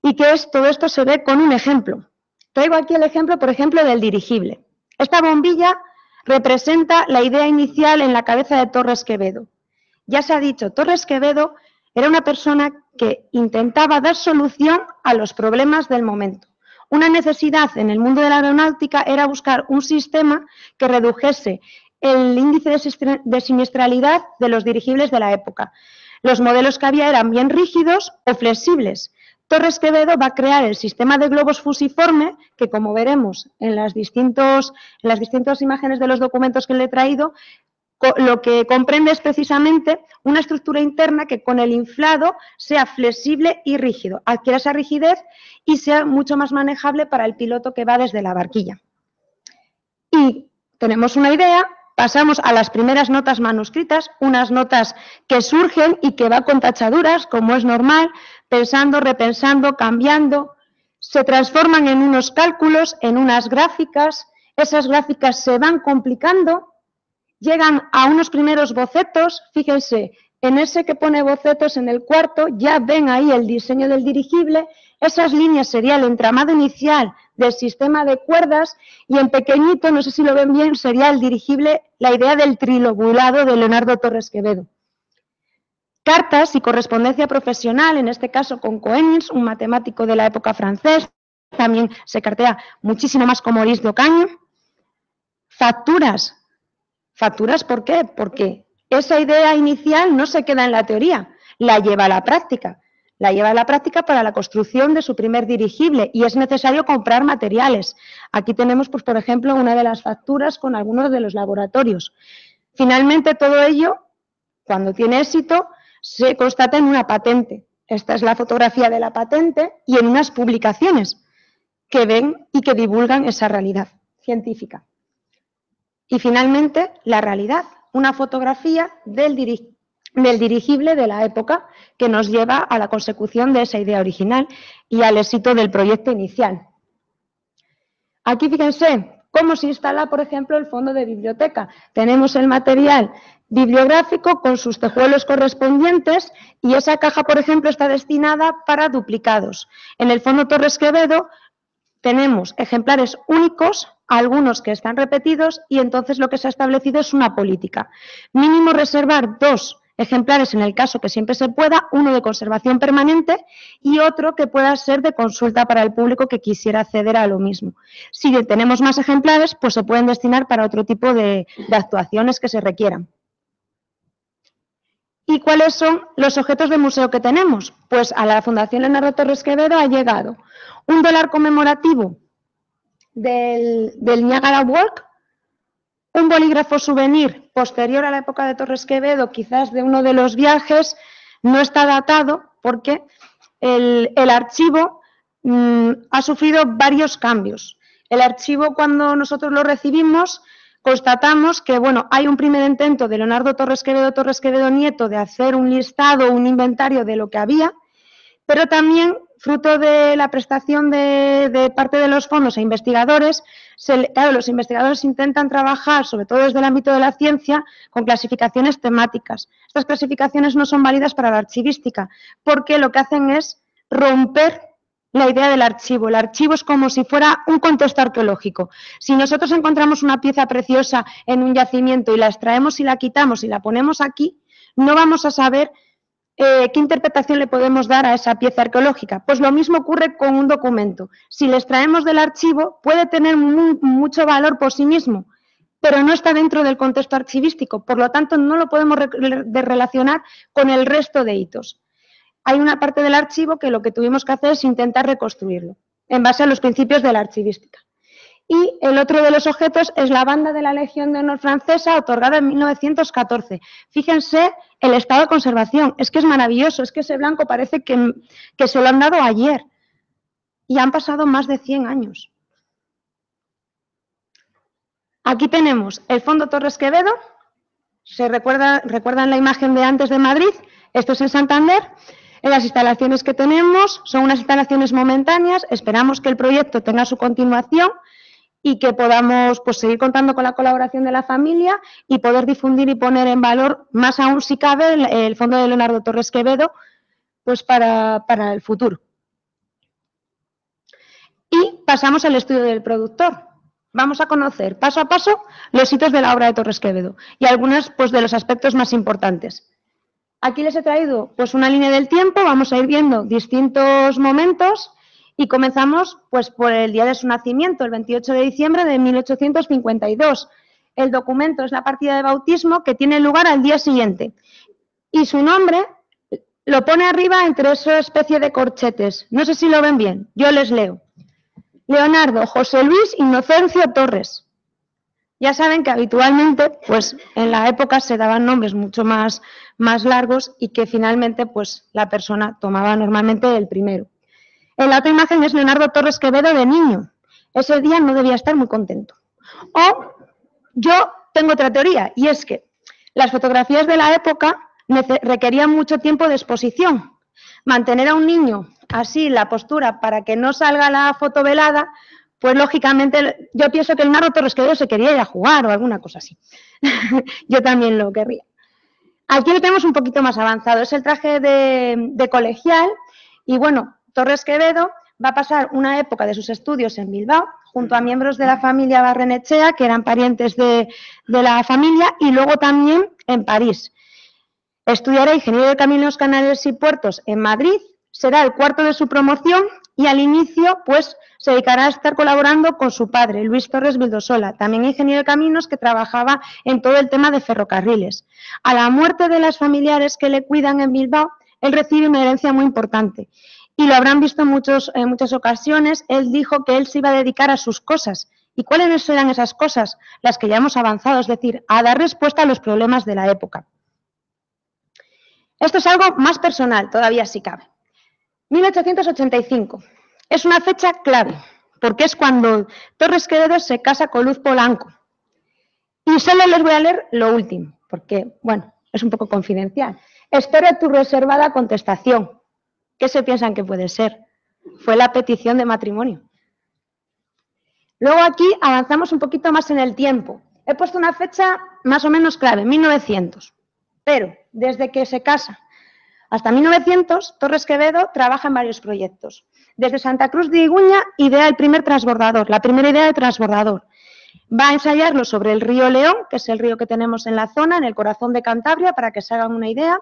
S8: Y que todo esto se ve con un ejemplo. Traigo aquí el ejemplo, por ejemplo, del dirigible. Esta bombilla representa la idea inicial en la cabeza de Torres Quevedo. Ya se ha dicho, Torres Quevedo era una persona que intentaba dar solución a los problemas del momento. Una necesidad en el mundo de la aeronáutica era buscar un sistema que redujese el índice de siniestralidad de los dirigibles de la época. Los modelos que había eran bien rígidos o flexibles. Torres Quevedo va a crear el sistema de globos fusiforme, que como veremos en las distintas imágenes de los documentos que le he traído, lo que comprende es precisamente una estructura interna que con el inflado sea flexible y rígido, adquiera esa rigidez y sea mucho más manejable para el piloto que va desde la barquilla. Y tenemos una idea, pasamos a las primeras notas manuscritas, unas notas que surgen y que va con tachaduras, como es normal, pensando, repensando, cambiando, se transforman en unos cálculos, en unas gráficas, esas gráficas se van complicando, llegan a unos primeros bocetos, fíjense, en ese que pone bocetos en el cuarto, ya ven ahí el diseño del dirigible, esas líneas sería el entramado inicial del sistema de cuerdas y en pequeñito, no sé si lo ven bien, sería el dirigible, la idea del trilobulado de Leonardo Torres Quevedo. Cartas y correspondencia profesional, en este caso con Coenins, un matemático de la época francés, también se cartea muchísimo más con Maurice d'Ocagne. Facturas. ¿Facturas por qué? Porque esa idea inicial no se queda en la teoría, la lleva a la práctica. La lleva a la práctica para la construcción de su primer dirigible y es necesario comprar materiales. Aquí tenemos, pues, por ejemplo, una de las facturas con algunos de los laboratorios. Finalmente, todo ello, cuando tiene éxito, se constata en una patente. Esta es la fotografía de la patente y en unas publicaciones que ven y que divulgan esa realidad científica. Y finalmente, la realidad, una fotografía del dirigible de la época que nos lleva a la consecución de esa idea original y al éxito del proyecto inicial. Aquí fíjense cómo se instala, por ejemplo, el fondo de biblioteca. Tenemos el material bibliográfico con sus tejuelos correspondientes y esa caja, por ejemplo, está destinada para duplicados. En el fondo Torres Quevedo tenemos ejemplares únicos, algunos que están repetidos y entonces lo que se ha establecido es una política. Mínimo reservar 2 ejemplares en el caso que siempre se pueda, uno de conservación permanente y otro que pueda ser de consulta para el público que quisiera acceder a lo mismo. Si tenemos más ejemplares, pues se pueden destinar para otro tipo de actuaciones que se requieran. ¿Y cuáles son los objetos de museo que tenemos? Pues a la Fundación Leonardo Torres Quevedo ha llegado un dólar conmemorativo del Niagara Walk, un bolígrafo souvenir posterior a la época de Torres Quevedo, quizás de uno de los viajes, no está datado porque el archivo ha sufrido varios cambios. El archivo, cuando nosotros lo recibimos, constatamos que, bueno, hay un primer intento de Leonardo Torres Quevedo Nieto de hacer un listado, un inventario de lo que había, pero también, fruto de la prestación de parte de los fondos a investigadores, claro, los investigadores intentan trabajar, sobre todo desde el ámbito de la ciencia, con clasificaciones temáticas. Estas clasificaciones no son válidas para la archivística, porque lo que hacen es romper la idea del archivo. El archivo es como si fuera un contexto arqueológico. Si nosotros encontramos una pieza preciosa en un yacimiento y la extraemos y la quitamos y la ponemos aquí, no vamos a saber ¿qué interpretación le podemos dar a esa pieza arqueológica? Pues lo mismo ocurre con un documento. Si le extraemos del archivo, puede tener mucho valor por sí mismo, pero no está dentro del contexto archivístico, por lo tanto no lo podemos relacionar con el resto de hitos. Hay una parte del archivo que lo que tuvimos que hacer es intentar reconstruirlo, en base a los principios de la archivística. Y el otro de los objetos es la banda de la Legión de Honor francesa, otorgada en 1914. Fíjense el estado de conservación, es que es maravilloso, es que ese blanco parece que se lo han dado ayer. Y han pasado más de 100 años. Aquí tenemos el Fondo Torres Quevedo, recuerdan la imagen de antes de Madrid, esto es en Santander. En las instalaciones que tenemos son unas instalaciones momentáneas, esperamos que el proyecto tenga su continuación y que podamos, pues, seguir contando con la colaboración de la familia y poder difundir y poner en valor, más aún si cabe, el Fondo de Leonardo Torres Quevedo, pues para el futuro. Y pasamos al estudio del productor. Vamos a conocer paso a paso los hitos de la obra de Torres Quevedo y algunos, pues, de los aspectos más importantes. Aquí les he traído, pues, una línea del tiempo, vamos a ir viendo distintos momentos. Y comenzamos, pues, por el día de su nacimiento, el 28 de diciembre de 1852. El documento es la partida de bautismo que tiene lugar al día siguiente. Y su nombre lo pone arriba entre esa especie de corchetes. No sé si lo ven bien, yo les leo. Leonardo José Luis Inocencio Torres. Ya saben que habitualmente, pues, en la época se daban nombres mucho más largos y que finalmente, pues, la persona tomaba normalmente el primero. En la otra imagen es Leonardo Torres Quevedo de niño. Ese día no debía estar muy contento. O yo tengo otra teoría, y es que las fotografías de la época requerían mucho tiempo de exposición. Mantener a un niño así, la postura, para que no salga la foto velada, pues lógicamente yo pienso que Leonardo Torres Quevedo se quería ir a jugar o alguna cosa así. Yo también lo querría. Aquí lo tenemos un poquito más avanzado. Es el traje de colegial y, bueno, Torres Quevedo va a pasar una época de sus estudios en Bilbao, junto a miembros de la familia Barrenechea, que eran parientes de la familia, y luego también en París. Estudiará Ingeniero de Caminos, Canales y Puertos en Madrid, será el cuarto de su promoción y al inicio, pues, se dedicará a estar colaborando con su padre, Luis Torres Vildosola, también ingeniero de caminos que trabajaba en todo el tema de ferrocarriles. A la muerte de las familiares que le cuidan en Bilbao, él recibe una herencia muy importante. Y lo habrán visto en muchas ocasiones, él dijo que él se iba a dedicar a sus cosas. ¿Y cuáles eran esas cosas? Las que ya hemos avanzado, es decir, a dar respuesta a los problemas de la época. Esto es algo más personal, todavía si cabe. 1885 es una fecha clave, porque es cuando Torres Quevedo se casa con Luz Polanco. Y solo les voy a leer lo último, porque, bueno, es un poco confidencial. Espero tu reservada contestación. ¿Qué se piensan que puede ser? Fue la petición de matrimonio. Luego aquí avanzamos un poquito más en el tiempo. He puesto una fecha más o menos clave, 1900. Pero desde que se casa hasta 1900, Torres Quevedo trabaja en varios proyectos. Desde Santa Cruz de Iguña idea el primer transbordador, la primera idea de transbordador. Va a ensayarlo sobre el río León, que es el río que tenemos en la zona, en el corazón de Cantabria, para que se hagan una idea.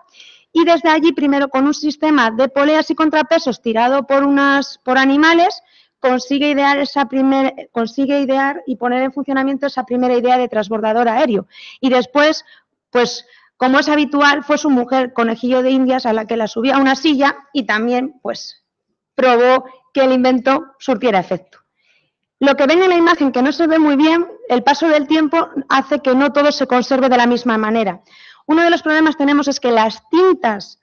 S8: Y desde allí, primero con un sistema de poleas y contrapesos tirado por animales, consigue idear y poner en funcionamiento esa primera idea de transbordador aéreo. Y después, pues, como es habitual, fue su mujer, conejillo de Indias, a la que la subía a una silla y también, pues, probó que el invento surtiera efecto. Lo que ven en la imagen, que no se ve muy bien, el paso del tiempo hace que no todo se conserve de la misma manera. Uno de los problemas que tenemos es que las tintas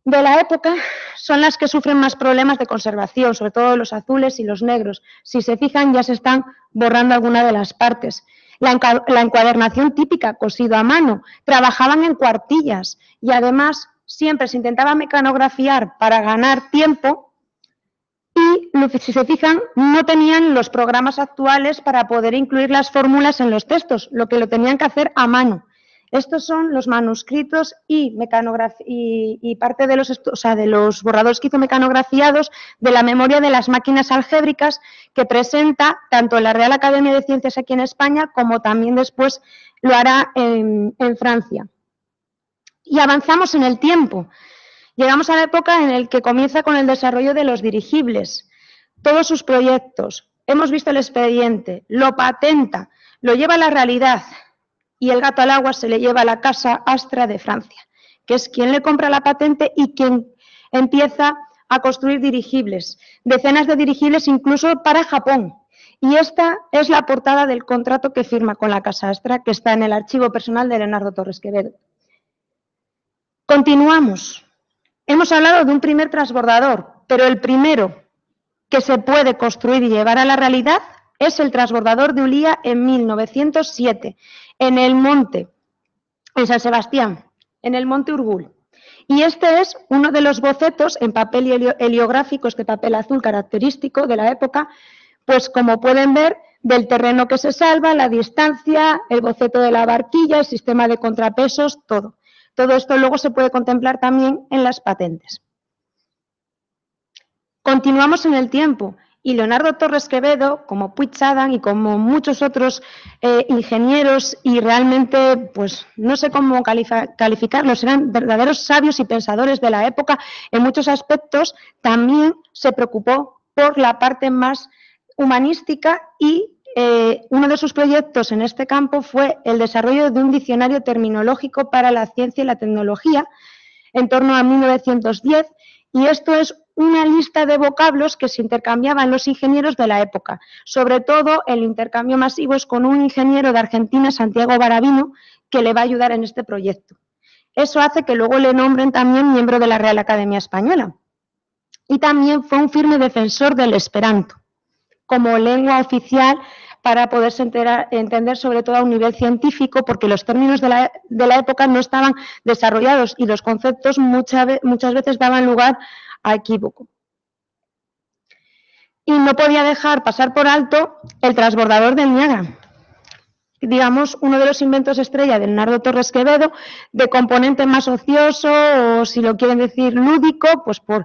S8: de la época son las que sufren más problemas de conservación, sobre todo los azules y los negros. Si se fijan, ya se están borrando algunas de las partes. La encuadernación típica, cosido a mano, trabajaban en cuartillas y además siempre se intentaba mecanografiar para ganar tiempo y, si se fijan, no tenían los programas actuales para poder incluir las fórmulas en los textos, lo que lo tenían que hacer a mano. Estos son los manuscritos y parte de los borradores que hizo mecanografiados de la memoria de las máquinas algébricas que presenta tanto la Real Academia de Ciencias aquí en España como también después lo hará en Francia. Y avanzamos en el tiempo. Llegamos a la época en la que comienza con el desarrollo de los dirigibles, todos sus proyectos. Hemos visto el expediente, lo patenta, lo lleva a la realidad. Y el gato al agua se le lleva a la casa Astra de Francia, que es quien le compra la patente y quien empieza a construir dirigibles, decenas de dirigibles incluso para Japón. Y esta es la portada del contrato que firma con la casa Astra, que está en el archivo personal de Leonardo Torres Quevedo. Continuamos. Hemos hablado de un primer transbordador, pero el primero que se puede construir y llevar a la realidad es el transbordador de Ulía en 1907. En el monte, en San Sebastián, en el monte Urgul. Y este es uno de los bocetos en papel heliográfico, este papel azul característico de la época, pues como pueden ver, del terreno que se salva, la distancia, el boceto de la barquilla, el sistema de contrapesos, todo. Todo esto luego se puede contemplar también en las patentes. Continuamos en el tiempo. Y Leonardo Torres Quevedo, como Puig-Adam y como muchos otros ingenieros, y realmente, pues no sé cómo calificarlos, eran verdaderos sabios y pensadores de la época, en muchos aspectos también se preocupó por la parte más humanística y uno de sus proyectos en este campo fue el desarrollo de un diccionario terminológico para la ciencia y la tecnología en torno a 1910, y esto es una lista de vocablos que se intercambiaban los ingenieros de la época. Sobre todo, el intercambio masivo es con un ingeniero de Argentina, Santiago Baravino, que le va a ayudar en este proyecto. Eso hace que luego le nombren también miembro de la Real Academia Española. Y también fue un firme defensor del esperanto, como lengua oficial para poderse entender sobre todo a un nivel científico, porque los términos de la época no estaban desarrollados y los conceptos muchas veces daban lugar a equívoco. Y no podía dejar pasar por alto el transbordador del Niágara, digamos, uno de los inventos estrella de Leonardo Torres Quevedo, de componente más ocioso o, si lo quieren decir, lúdico, pues por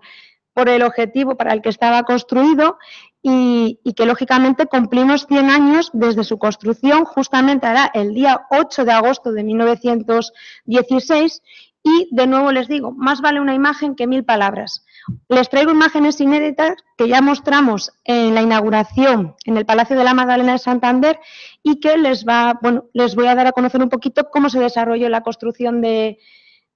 S8: el objetivo para el que estaba construido y que, lógicamente, cumplimos 100 años desde su construcción, justamente hará el día 8 de agosto de 1916 y, de nuevo les digo, más vale una imagen que 1000 palabras. Les traigo imágenes inéditas que ya mostramos en la inauguración en el Palacio de la Magdalena de Santander y que les voy a dar a conocer un poquito cómo se desarrolló la construcción de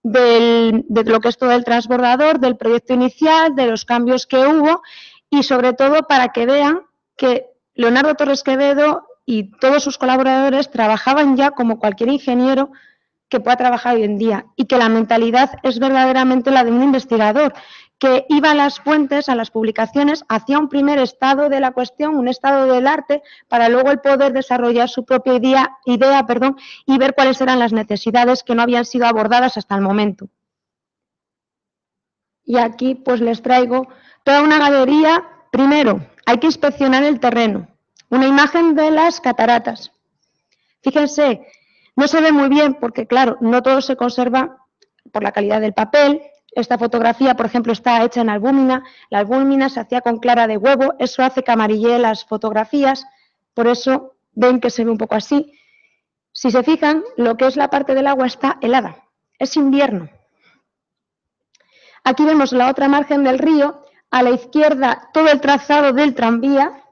S8: de lo que es todo el transbordador, del proyecto inicial, de los cambios que hubo y sobre todo para que vean que Leonardo Torres Quevedo y todos sus colaboradores trabajaban ya como cualquier ingeniero que pueda trabajar hoy en día y que la mentalidad es verdaderamente la de un investigador que iba a las fuentes, a las publicaciones, hacía un primer estado de la cuestión, un estado del arte, para luego el poder desarrollar su propia idea y ver cuáles eran las necesidades que no habían sido abordadas hasta el momento. Y aquí pues les traigo toda una galería. Primero, hay que inspeccionar el terreno. Una imagen de las cataratas. Fíjense, no se ve muy bien porque, claro, no todo se conserva por la calidad del papel. Esta fotografía, por ejemplo, está hecha en albúmina. La albúmina se hacía con clara de huevo. Eso hace que amarille las fotografías. Por eso ven que se ve un poco así. Si se fijan, lo que es la parte del agua está helada. Es invierno. Aquí vemos la otra margen del río. A la izquierda, todo el trazado del tranvía.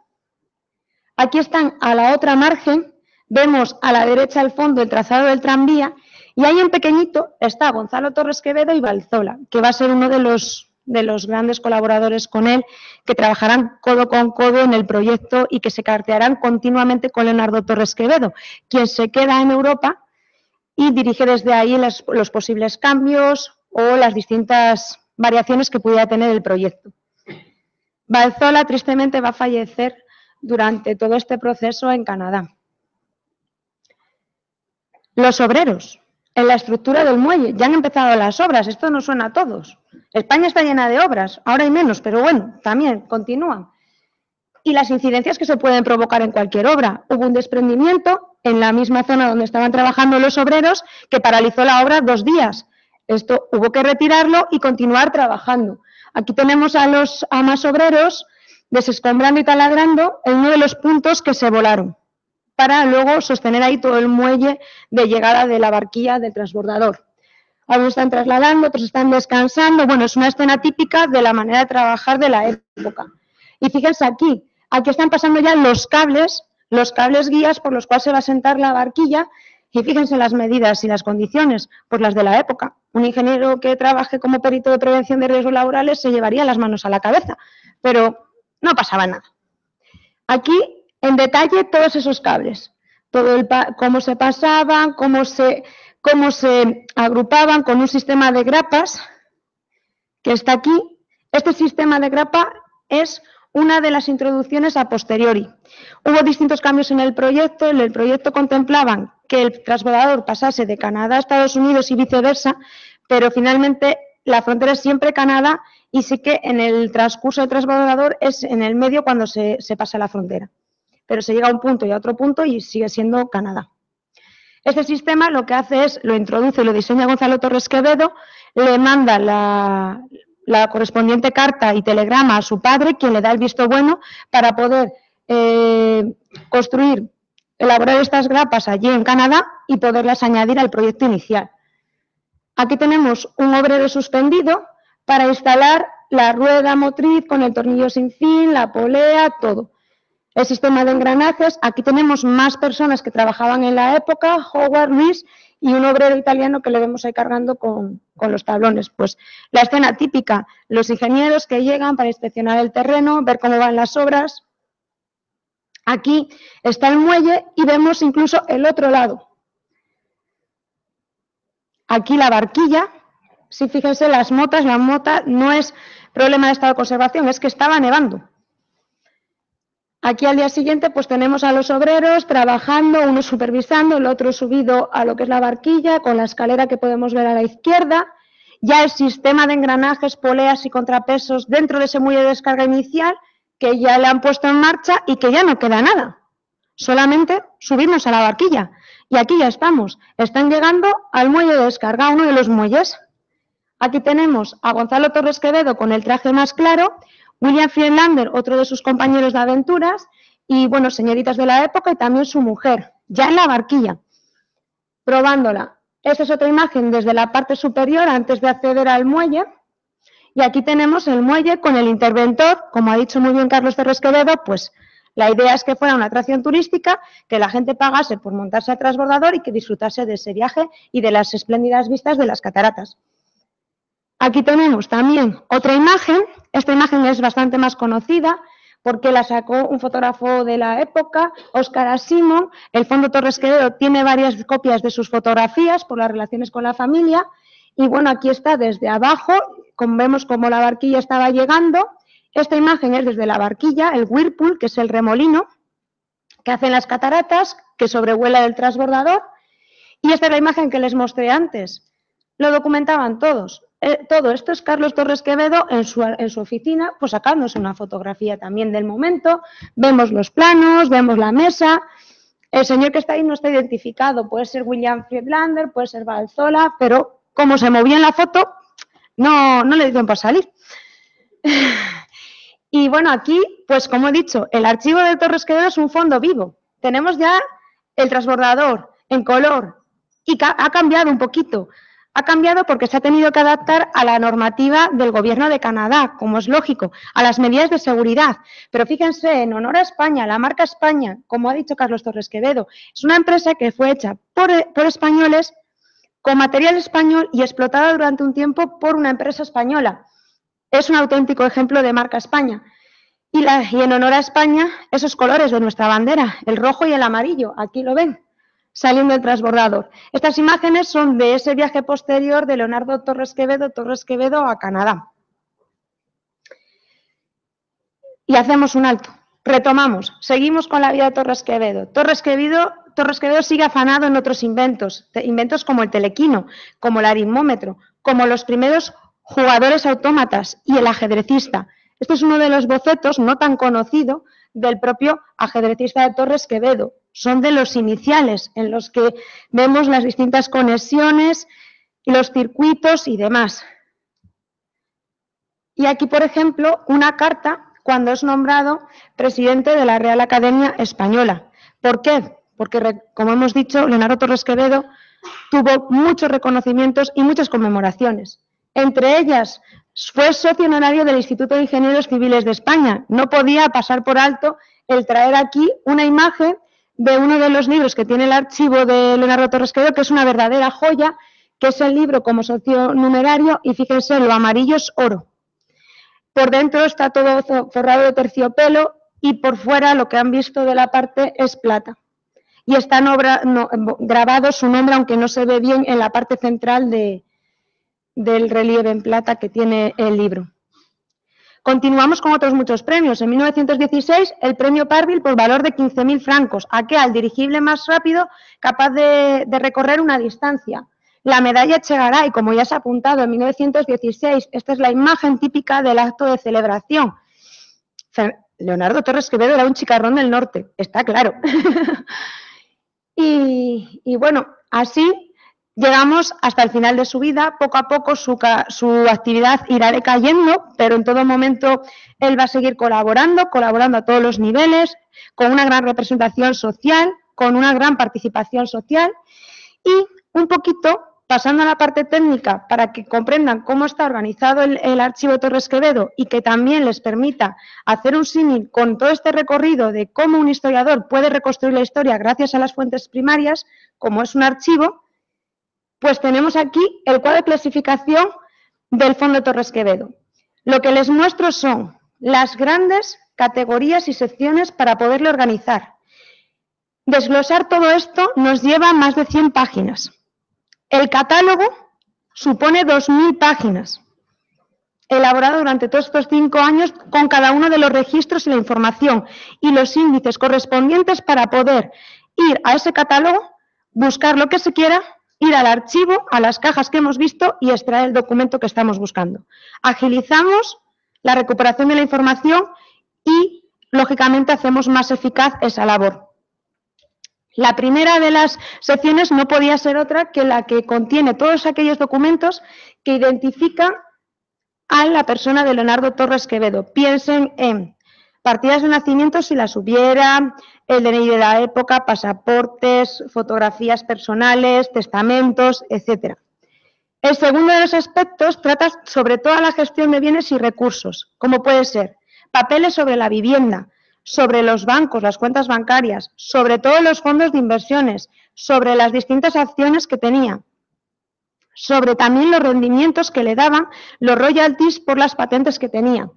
S8: Aquí están a la otra margen. Vemos a la derecha al fondo el trazado del tranvía y ahí en pequeñito está Gonzalo Torres Quevedo y Valzola, que va a ser uno de los grandes colaboradores con él, que trabajarán codo con codo en el proyecto y que se cartearán continuamente con Leonardo Torres Quevedo, quien se queda en Europa y dirige desde ahí los posibles cambios o las distintas variaciones que pudiera tener el proyecto. Valzola tristemente va a fallecer durante todo este proceso en Canadá. Los obreros, en la estructura del muelle, ya han empezado las obras, esto nos suena a todos. España está llena de obras, ahora hay menos, pero bueno, también continúan. Y las incidencias que se pueden provocar en cualquier obra. Hubo un desprendimiento en la misma zona donde estaban trabajando los obreros que paralizó la obra 2 días. Esto hubo que retirarlo y continuar trabajando. Aquí tenemos a más obreros desescombrando y taladrando en uno de los puntos que se volaron, para luego sostener ahí todo el muelle de llegada de la barquilla del transbordador. Algunos están trasladando, otros están descansando. Bueno, es una escena típica de la manera de trabajar de la época. Y fíjense aquí están pasando ya los cables guías por los cuales se va a sentar la barquilla, y fíjense las medidas y las condiciones, pues las de la época. Un ingeniero que trabaje como perito de prevención de riesgos laborales se llevaría las manos a la cabeza, pero no pasaba nada. Aquí en detalle todos esos cables, cómo se pasaban, cómo se agrupaban con un sistema de grapas que está aquí. Este sistema de grapa es una de las introducciones a posteriori. Hubo distintos cambios en el proyecto. En el proyecto contemplaban que el transbordador pasase de Canadá a Estados Unidos y viceversa, pero finalmente la frontera es siempre Canadá y sí que en el transcurso del transbordador es en el medio cuando se pasa la frontera. Pero se llega a un punto y a otro punto y sigue siendo Canadá. Este sistema lo que hace es, lo introduce y lo diseña Gonzalo Torres Quevedo, le manda la correspondiente carta y telegrama a su padre, quien le da el visto bueno para poder elaborar estas grapas allí en Canadá y poderlas añadir al proyecto inicial. Aquí tenemos un obrero suspendido para instalar la rueda motriz con el tornillo sin fin, la polea, todo. El sistema de engranajes, aquí tenemos más personas que trabajaban en la época, Howard, Luis y un obrero italiano que le vemos ahí cargando con los tablones. Pues la escena típica, los ingenieros que llegan para inspeccionar el terreno, ver cómo van las obras. Aquí está el muelle y vemos incluso el otro lado. Aquí la barquilla, sí, fíjense las motas, la mota no es problema de estado de conservación, es que estaba nevando. Aquí al día siguiente pues tenemos a los obreros trabajando, uno supervisando, el otro subido a lo que es la barquilla con la escalera que podemos ver a la izquierda. Ya el sistema de engranajes, poleas y contrapesos dentro de ese muelle de descarga inicial que ya le han puesto en marcha y que ya no queda nada. Solamente subirnos a la barquilla. Y aquí ya estamos. Están llegando al muelle de descarga, uno de los muelles. Aquí tenemos a Gonzalo Torres Quevedo con el traje más claro, William Friedlander, otro de sus compañeros de aventuras, y, bueno, señoritas de la época y también su mujer, ya en la barquilla, probándola. Esta es otra imagen desde la parte superior antes de acceder al muelle. Y aquí tenemos el muelle con el interventor, como ha dicho muy bien Carlos Torres Quevedo, pues La idea es que fuera una atracción turística, que la gente pagase por montarse al transbordador y que disfrutase de ese viaje y de las espléndidas vistas de las cataratas. Aquí tenemos también otra imagen. Esta imagen es bastante más conocida porque la sacó un fotógrafo de la época, Óscar Asimov. El Fondo Torres Quevedo tiene varias copias de sus fotografías por las relaciones con la familia. Y bueno, aquí está desde abajo, como vemos como la barquilla estaba llegando. Esta imagen es desde la barquilla, el whirlpool, que es el remolino que hacen las cataratas, que sobrevuela el transbordador. Y esta es la imagen que les mostré antes. Lo documentaban todos. Todo esto es Carlos Torres Quevedo en su oficina, pues sacándose una fotografía también del momento. Vemos los planos, vemos la mesa. El señor que está ahí no está identificado. Puede ser William Friedlander, puede ser Valzola, pero como se movía en la foto, no le dicen por salir. Y bueno, aquí, pues como he dicho, el archivo de Torres Quevedo es un fondo vivo. Tenemos ya el transbordador en color y ha cambiado un poquito. Ha cambiado porque se ha tenido que adaptar a la normativa del Gobierno de Canadá, como es lógico, a las medidas de seguridad. Pero fíjense, en honor a España, la marca España, como ha dicho Carlos Torres Quevedo, es una empresa que fue hecha por españoles, con material español y explotada durante un tiempo por una empresa española. Es un auténtico ejemplo de marca España. Y en honor a España, esos colores de nuestra bandera, el rojo y el amarillo, aquí lo ven, saliendo del transbordador. Estas imágenes son de ese viaje posterior de Leonardo Torres Quevedo a Canadá. Y hacemos un alto. Retomamos. Seguimos con la vida de Torres Quevedo. Torres Quevedo sigue afanado en otros inventos como el telequino, como el aritmómetro, como los primeros jugadores autómatas y el ajedrecista. Este es uno de los bocetos no tan conocido del propio ajedrecista de Torres Quevedo. Son de los iniciales en los que vemos las distintas conexiones, los circuitos y demás. Y aquí, por ejemplo, una carta cuando es nombrado presidente de la Real Academia Española. ¿Por qué? Porque, como hemos dicho, Leonardo Torres Quevedo tuvo muchos reconocimientos y muchas conmemoraciones. Entre ellas, fue socio honorario del Instituto de Ingenieros Civiles de España. No podía pasar por alto el traer aquí una imagen de uno de los libros que tiene el archivo de Leonardo Torres Quevedo, que es una verdadera joya, que es el libro como socio numerario, y fíjense, lo amarillo es oro. Por dentro está todo forrado de terciopelo y por fuera lo que han visto de la parte es plata. Y está grabado su nombre, aunque no se ve bien, en la parte central del relieve en plata que tiene el libro. Continuamos con otros muchos premios. En 1916, el premio Parville por valor de 15.000 francos. Aquel al dirigible más rápido capaz de recorrer una distancia. La medalla Chegaray, como ya se ha apuntado, en 1916. Esta es la imagen típica del acto de celebración. Leonardo Torres Quevedo era un chicarrón del norte, está claro. Y bueno, así llegamos hasta el final de su vida. Poco a poco su actividad irá decayendo, pero en todo momento él va a seguir colaborando a todos los niveles, con una gran representación social, con una gran participación social. Y un poquito, pasando a la parte técnica, para que comprendan cómo está organizado el archivo Torres Quevedo y que también les permita hacer un símil con todo este recorrido de cómo un historiador puede reconstruir la historia gracias a las fuentes primarias, como es un archivo. Pues tenemos aquí el cuadro de clasificación del Fondo Torres Quevedo. Lo que les muestro son las grandes categorías y secciones para poderlo organizar. Desglosar todo esto nos lleva a más de 100 páginas. El catálogo supone 2.000 páginas, elaborado durante todos estos 5 años con cada uno de los registros y la información y los índices correspondientes para poder ir a ese catálogo, buscar lo que se quiera, ir al archivo, a las cajas que hemos visto y extraer el documento que estamos buscando. Agilizamos la recuperación de la información y, lógicamente, hacemos más eficaz esa labor. La primera de las secciones no podía ser otra que la que contiene todos aquellos documentos que identifican a la persona de Leonardo Torres Quevedo. Piensen en partidas de nacimiento si las hubiera, el DNI de la época, pasaportes, fotografías personales, testamentos, etc. El segundo de los aspectos trata sobre toda la gestión de bienes y recursos, como puede ser papeles sobre la vivienda, sobre los bancos, las cuentas bancarias, sobre todos los fondos de inversiones, sobre las distintas acciones que tenía, sobre también los rendimientos que le daban los royalties por las patentes que tenía.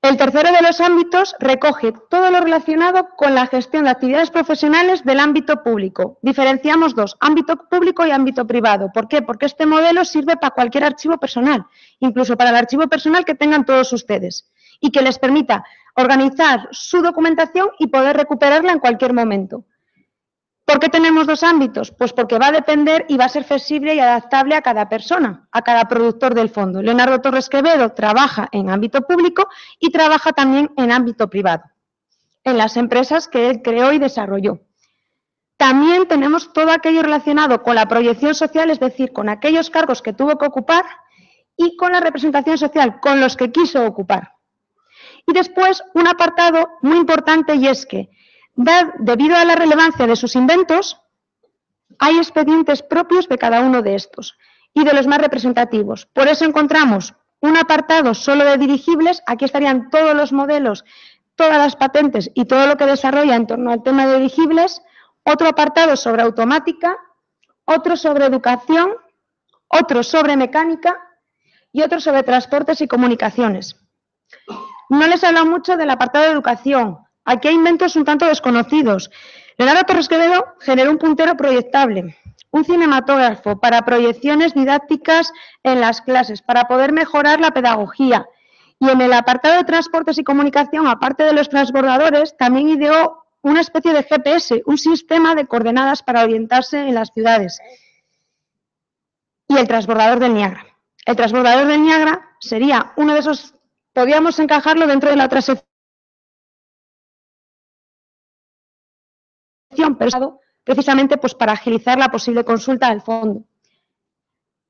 S8: El tercero de los ámbitos recoge todo lo relacionado con la gestión de actividades profesionales del ámbito público. Diferenciamos dos, ámbito público y ámbito privado. ¿Por qué? Porque este modelo sirve para cualquier archivo personal, incluso para el archivo personal que tengan todos ustedes, y que les permita organizar su documentación y poder recuperarla en cualquier momento. ¿Por qué tenemos dos ámbitos? Pues porque va a depender y va a ser flexible y adaptable a cada persona, a cada productor del fondo. Leonardo Torres Quevedo trabaja en ámbito público y trabaja también en ámbito privado, en las empresas que él creó y desarrolló. También tenemos todo aquello relacionado con la proyección social, es decir, con aquellos cargos que tuvo que ocupar y con la representación social, con los que quiso ocupar. Y después un apartado muy importante y es que, debido a la relevancia de sus inventos, hay expedientes propios de cada uno de estos y de los más representativos. Por eso encontramos un apartado solo de dirigibles, aquí estarían todos los modelos, todas las patentes y todo lo que desarrolla en torno al tema de dirigibles, otro apartado sobre automática, otro sobre educación, otro sobre mecánica y otro sobre transportes y comunicaciones. No les he hablado mucho del apartado de educación. Aquí hay inventos un tanto desconocidos. Leonardo Torres Quevedo generó un puntero proyectable, un cinematógrafo para proyecciones didácticas en las clases, para poder mejorar la pedagogía. Y en el apartado de transportes y comunicación, aparte de los transbordadores, también ideó una especie de GPS, un sistema de coordenadas para orientarse en las ciudades. Y el transbordador del Niágara. El transbordador del Niágara sería uno de esos, podríamos encajarlo dentro de la otra sección, pero precisamente pues, para agilizar la posible consulta del fondo.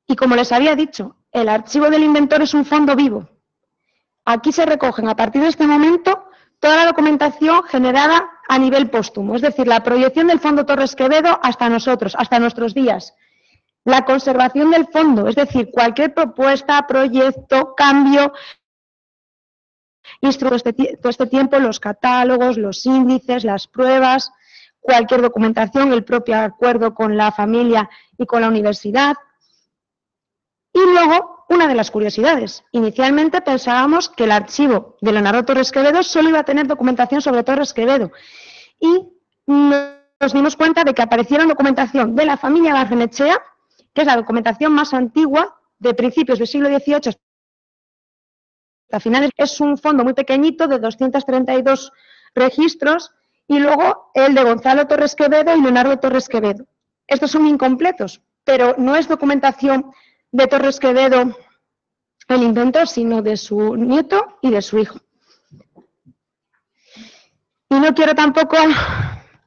S8: Y como les había dicho, el archivo del inventor es un fondo vivo. Aquí se recogen a partir de este momento toda la documentación generada a nivel póstumo, es decir, la proyección del fondo Torres Quevedo hasta nosotros, hasta nuestros días. La conservación del fondo, es decir, cualquier propuesta, proyecto, cambio, todo este tiempo, los catálogos, los índices, las pruebas, cualquier documentación, el propio acuerdo con la familia y con la universidad. Y luego, una de las curiosidades. Inicialmente pensábamos que el archivo de Leonardo Torres Quevedo solo iba a tener documentación sobre Torres Quevedo. Y nos dimos cuenta de que aparecieron documentación de la familia Barrenechea, que es la documentación más antigua de principios del siglo XVIII hasta finales. Es un fondo muy pequeñito de 232 registros, y luego el de Gonzalo Torres Quevedo y Leonardo Torres Quevedo. Estos son incompletos, pero no es documentación de Torres Quevedo el inventor, sino de su nieto y de su hijo. Y no quiero tampoco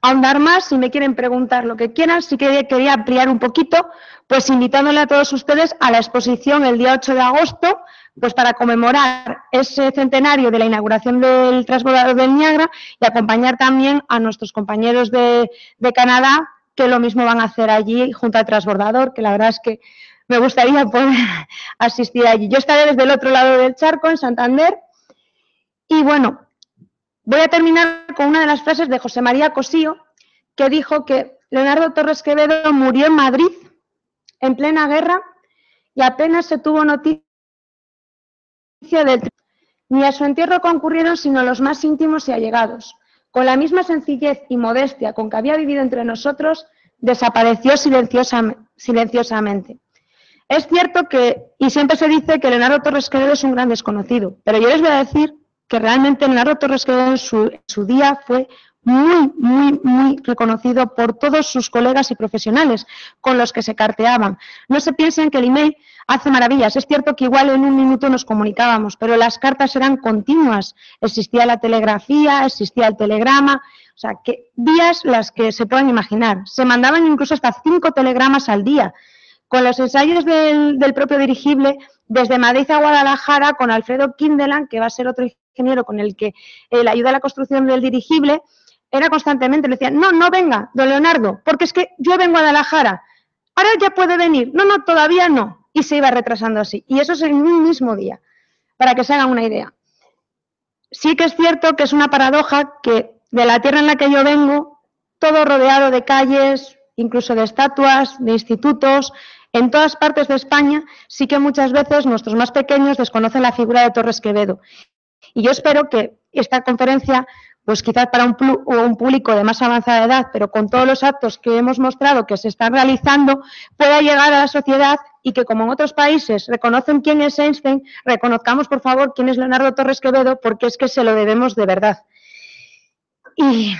S8: ahondar más, si me quieren preguntar lo que quieran, sí que quería ampliar un poquito, pues invitándole a todos ustedes a la exposición el día 8 de agosto, pues para conmemorar ese centenario de la inauguración del transbordador del Niágara y acompañar también a nuestros compañeros de Canadá, que lo mismo van a hacer allí junto al transbordador, que la verdad es que me gustaría poder asistir allí. Yo estaré desde el otro lado del charco, en Santander, y bueno, voy a terminar con una de las frases de José María Cosío, que dijo que Leonardo Torres Quevedo murió en Madrid en plena guerra y apenas se tuvo noticia del ni a su entierro concurrieron sino los más íntimos y allegados. Con la misma sencillez y modestia con que había vivido entre nosotros, desapareció silenciosamente. Es cierto que, y siempre se dice que Leonardo Torres Quevedo es un gran desconocido, pero yo les voy a decir que realmente Leonardo Torres Quevedo en su día fue muy reconocido por todos sus colegas y profesionales con los que se carteaban. No se piensen que el email hace maravillas. Es cierto que igual en un minuto nos comunicábamos, pero las cartas eran continuas. Existía la telegrafía, existía el telegrama, o sea, que vías las que se pueden imaginar. Se mandaban incluso hasta 5 telegramas al día. Con los ensayos del propio dirigible, desde Madrid a Guadalajara, con Alfredo Kindelan, que va a ser otro ingeniero con el que le ayuda a la construcción del dirigible, era constantemente, le decían, no venga, don Leonardo, porque es que yo vengo a Guadalajara, ahora ya puede venir, no, todavía no, y se iba retrasando así, y eso es en un mismo día, para que se hagan una idea. sí que es cierto que es una paradoja que de la tierra en la que yo vengo, todo rodeado de calles, incluso de estatuas, de institutos, en todas partes de España, sí que muchas veces nuestros más pequeños desconocen la figura de Torres Quevedo. Y yo espero que esta conferencia, pues quizás para un público de más avanzada edad, pero con todos los actos que hemos mostrado que se están realizando, pueda llegar a la sociedad y que, como en otros países reconocen quién es Einstein, reconozcamos, por favor, quién es Leonardo Torres Quevedo, porque es que se lo debemos de verdad. Y,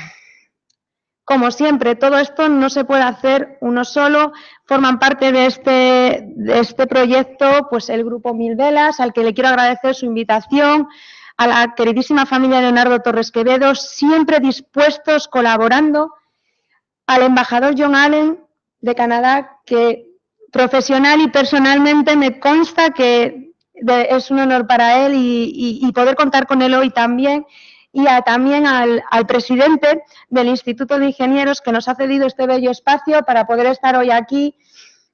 S8: como siempre, todo esto no se puede hacer uno solo. Forman parte de este proyecto pues el Grupo Mil Velas, al que le quiero agradecer su invitación, a la queridísima familia de Leonardo Torres Quevedo, siempre dispuestos, colaborando, al embajador John Allen de Canadá, que profesional y personalmente me consta que es un honor para él y poder contar con él hoy también, y también al presidente del Instituto de Ingenieros, que nos ha cedido este bello espacio para poder estar hoy aquí,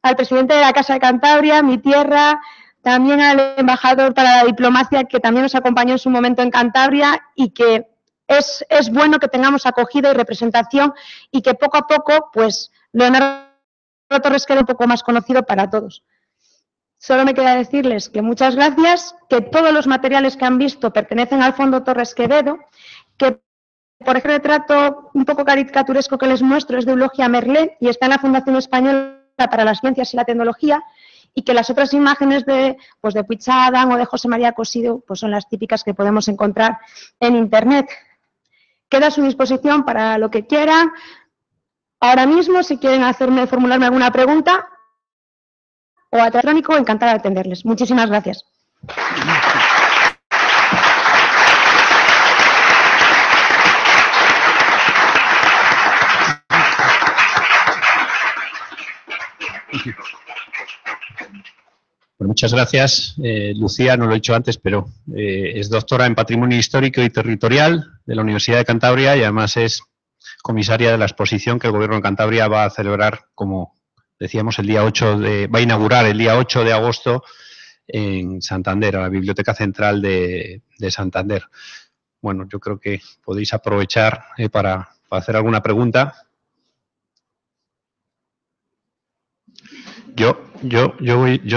S8: al presidente de la Casa de Cantabria, mi tierra, también al embajador para la diplomacia, que también nos acompañó en su momento en Cantabria, y que es bueno que tengamos acogida y representación y que poco a poco, pues, Leonardo Torres quede un poco más conocido para todos. Solo me queda decirles que muchas gracias, que todos los materiales que han visto pertenecen al Fondo Torres Quevedo, que por ejemplo el retrato un poco caricaturesco que les muestro es de Eulogia Merlé y está en la Fundación Española para las Ciencias y la Tecnología, y que las otras imágenes de Puig Adam o de José María Cosido pues son las típicas que podemos encontrar en Internet. Queda a su disposición para lo que quieran. Ahora mismo, si quieren formularme alguna pregunta o a electrónico, encantada de atenderles. Muchísimas gracias.
S2: Bueno, muchas gracias. Lucía, no lo he dicho antes, pero es doctora en Patrimonio Histórico y Territorial de la Universidad de Cantabria y además es comisaria de la exposición que el Gobierno de Cantabria va a celebrar, como decíamos, va a inaugurar el día 8 de agosto en Santander, a la Biblioteca Central de Santander. Bueno, yo creo que podéis aprovechar para hacer alguna pregunta. Yo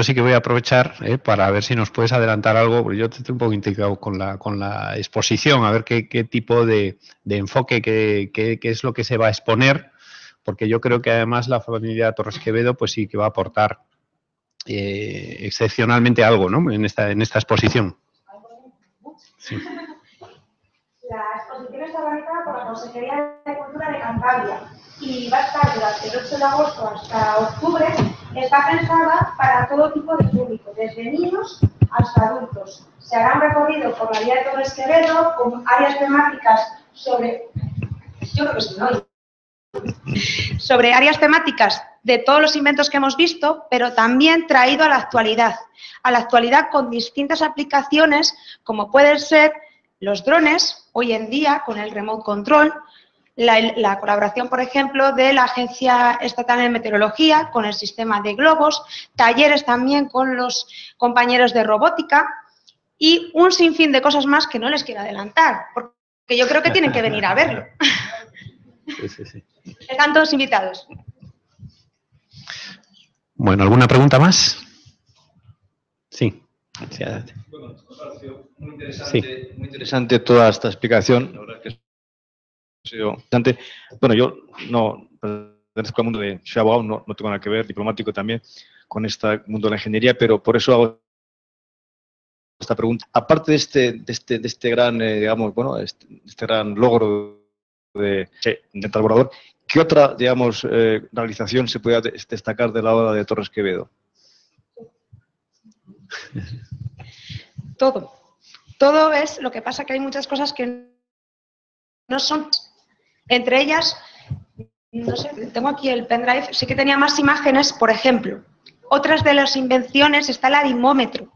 S2: sí que voy a aprovechar para ver si nos puedes adelantar algo, porque yo estoy un poco intrigado con la exposición, a ver qué tipo de enfoque, qué es lo que se va a exponer, porque yo creo que además la familia Torres Quevedo pues sí que va a aportar excepcionalmente algo, ¿no?, en esta exposición. Sí.
S8: La exposición está organizada por la Consejería de Cultura de Cantabria y va a estar durante el 8 de agosto hasta octubre. Está pensada para todo tipo de público, desde niños hasta adultos. Se hará un recorrido por la vía de Torres Quevedo con áreas temáticas sobre áreas temáticas de todos los inventos que hemos visto, pero también traído a la actualidad con distintas aplicaciones, como pueden ser los drones, hoy en día, con el remote control, la colaboración, por ejemplo, de la Agencia Estatal de Meteorología con el sistema de globos, talleres también con los compañeros de robótica y un sinfín de cosas más que no les quiero adelantar, porque yo creo que tienen que venir a verlo.
S2: Sí.
S8: Están todos invitados.
S2: Bueno, ¿alguna pregunta más? Sí. Sí, adelante.
S9: Bueno, nos pareció muy interesante toda esta explicación. La verdad que ha sido interesante. Bueno, yo no pertenezco al mundo de... Soy abogado, no tengo nada que ver, diplomático también, con este mundo de la ingeniería, pero por eso hago esta pregunta. Aparte de este gran, digamos, bueno, este gran logro de transbordador, ¿qué otra, digamos, realización se puede destacar de la obra de Torres Quevedo?
S8: Todo es, lo que pasa que hay muchas cosas que no son, entre ellas, no sé, tengo aquí el pendrive, sí que tenía más imágenes, por ejemplo, otras de las invenciones está el aritmómetro.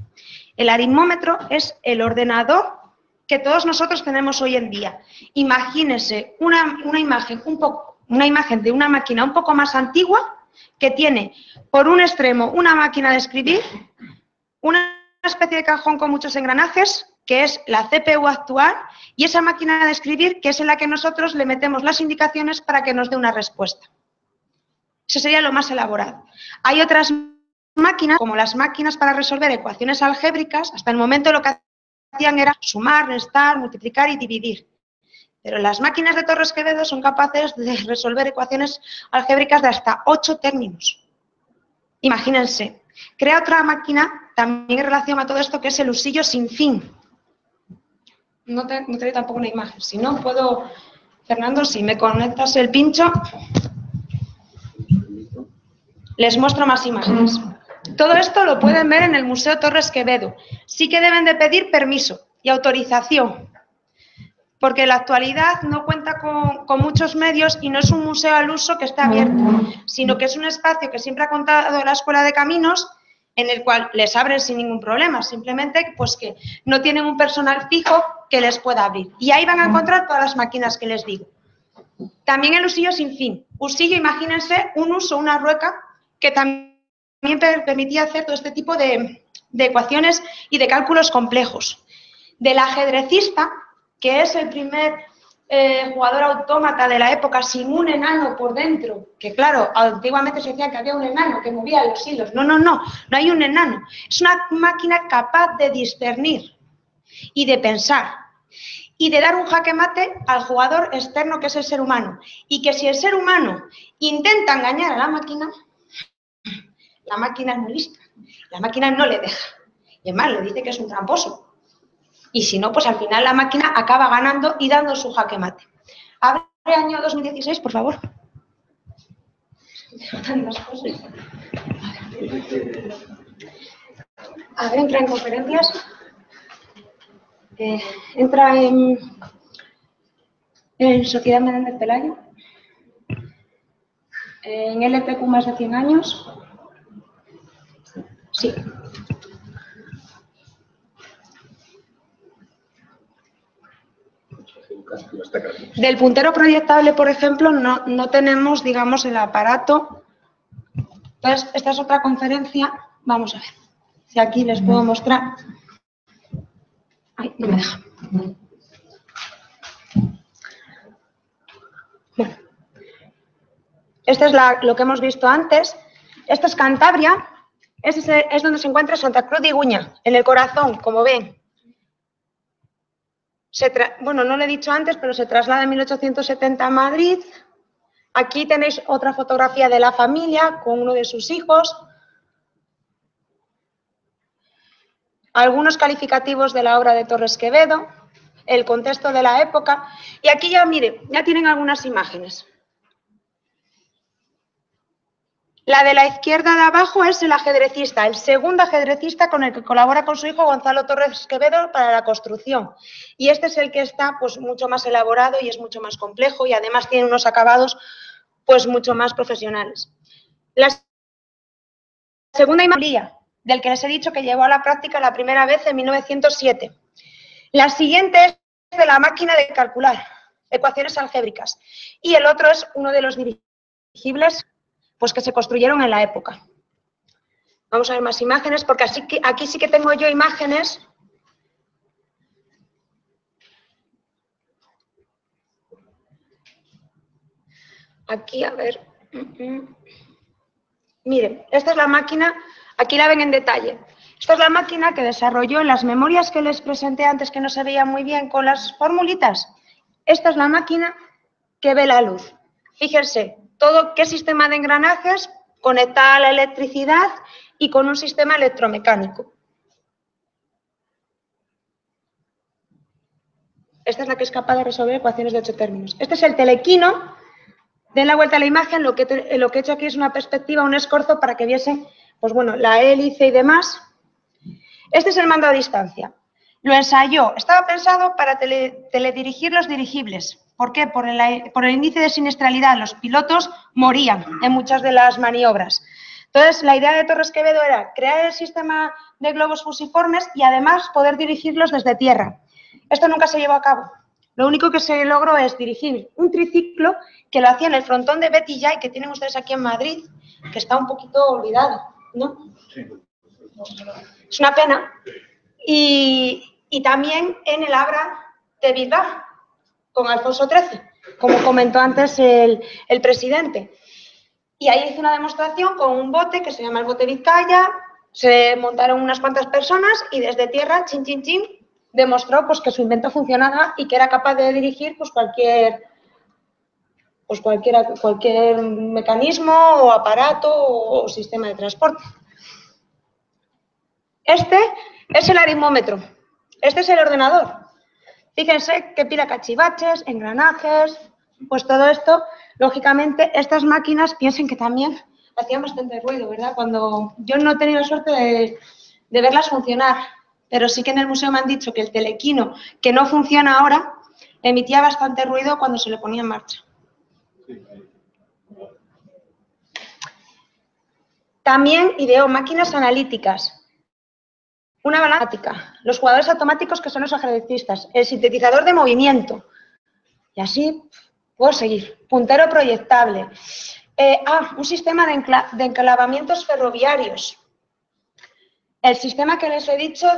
S8: El aritmómetro es el ordenador que todos nosotros tenemos hoy en día. Imagínese una imagen de una máquina un poco más antigua que tiene por un extremo una máquina de escribir, una especie de cajón con muchos engranajes que es la CPU actual, y esa máquina de escribir, que es en la que nosotros le metemos las indicaciones para que nos dé una respuesta. Eso sería lo más elaborado. Hay otras máquinas, como las máquinas para resolver ecuaciones algébricas. Hasta el momento lo que hacían era sumar, restar, multiplicar y dividir. Pero las máquinas de Torres-Quevedo son capaces de resolver ecuaciones algébricas de hasta 8 términos. Imagínense. Crea otra máquina también en relación a todo esto, que es el usillo sin fin. No traigo tampoco una imagen. Si no, puedo... Fernando, si me conectas el pincho, les muestro más imágenes. Todo esto lo pueden ver en el Museo Torres-Quevedo. Sí que deben de pedir permiso y autorización, porque en la actualidad no cuenta con muchos medios y no es un museo al uso que esté abierto, sino que es un espacio que siempre ha contado la Escuela de Caminos, en el cual les abren sin ningún problema, simplemente pues que no tienen un personal fijo que les pueda abrir. Y ahí van a encontrar todas las máquinas que les digo. También el usillo sin fin. Usillo, imagínense, un uso, una rueca, que también permitía hacer todo este tipo de ecuaciones y de cálculos complejos. Del ajedrecista, que es el primer jugador autómata de la época sin un enano por dentro, que claro, antiguamente se decía que había un enano que movía los hilos. No hay un enano. Es una máquina capaz de discernir y de pensar y de dar un jaque mate al jugador externo, que es el ser humano. Y que si el ser humano intenta engañar a la máquina es muy lista. La máquina no le deja. Y además le dice que es un tramposo. Y si no, pues al final la máquina acaba ganando y dando su jaque mate. Abre año 2016, por favor. Tantas cosas. A ver, entra en conferencias. Entra en Sociedad Menéndez Pelayo. En LPQ más de 100 años. Sí. Del puntero proyectable, por ejemplo, no tenemos, digamos, el aparato. Entonces, esta es otra conferencia. Vamos a ver si aquí les puedo mostrar. Ay, no me deja. Bueno. Esta es lo que hemos visto antes. Esta es Cantabria. Este es donde se encuentra Santa Cruz de Iguña, en el corazón, como ven. Bueno, no lo he dicho antes, pero se traslada en 1870 a Madrid. Aquí tenéis otra fotografía de la familia con uno de sus hijos. Algunos calificativos de la obra de Torres-Quevedo, el contexto de la época. Y aquí ya, miren, ya tienen algunas imágenes. La de la izquierda de abajo es el ajedrecista, el segundo ajedrecista con el que colabora con su hijo Gonzalo Torres-Quevedo para la construcción. Y este es el que está pues mucho más elaborado y es mucho más complejo y además tiene unos acabados pues mucho más profesionales. La segunda imagen del que les he dicho que llevó a la práctica la primera vez en 1907. La siguiente es de la máquina de calcular, ecuaciones algébricas. Y el otro es uno de los dirigibles pues que se construyeron en la época. Vamos a ver más imágenes, porque aquí sí que tengo yo imágenes. Aquí, a ver. Miren, esta es la máquina, aquí la ven en detalle. Esta es la máquina que desarrolló en las memorias que les presenté antes, que no se veían muy bien con las formulitas. Esta es la máquina que ve la luz. Fíjense. ¿Qué sistema de engranajes conectada a la electricidad y con un sistema electromecánico? Esta es la que es capaz de resolver ecuaciones de 8 términos. Este es el telequino. Den la vuelta a la imagen. Lo que he hecho aquí es una perspectiva, un escorzo para que viesen pues bueno, la hélice y demás. Este es el mando a distancia. Lo ensayó. Estaba pensado para teledirigir los dirigibles. ¿Por qué? Por el índice de siniestralidad. Los pilotos morían en muchas de las maniobras. Entonces, la idea de Torres-Quevedo era crear el sistema de globos fusiformes y además poder dirigirlos desde tierra. Esto nunca se llevó a cabo. Lo único que se logró es dirigir un triciclo que lo hacía en el frontón de Betillay, que tienen ustedes aquí en Madrid, que está un poquito olvidado, ¿no? Sí. Es una pena. Y y también en el Abra de Bilbao, con Alfonso XIII, como comentó antes el presidente. Y ahí hice una demostración con un bote que se llama el bote Vizcaya, se montaron unas cuantas personas y desde tierra, chin, chin, chin, demostró pues, que su invento funcionaba y que era capaz de dirigir pues, cualquier mecanismo o aparato o sistema de transporte. Este es el aritmómetro, este es el ordenador. Fíjense que pila cachivaches, engranajes, pues todo esto, lógicamente, estas máquinas piensen que también hacían bastante ruido, ¿verdad? Cuando yo no he tenido la suerte de verlas funcionar, pero sí que en el museo me han dicho que el telequino, que no funciona ahora, emitía bastante ruido cuando se le ponía en marcha. También ideó máquinas analíticas. Una balanza, los jugadores automáticos que son los ajedrecistas, el sintetizador de movimiento, y así puedo seguir. Puntero proyectable. Un sistema de enclavamientos ferroviarios. El sistema que les he dicho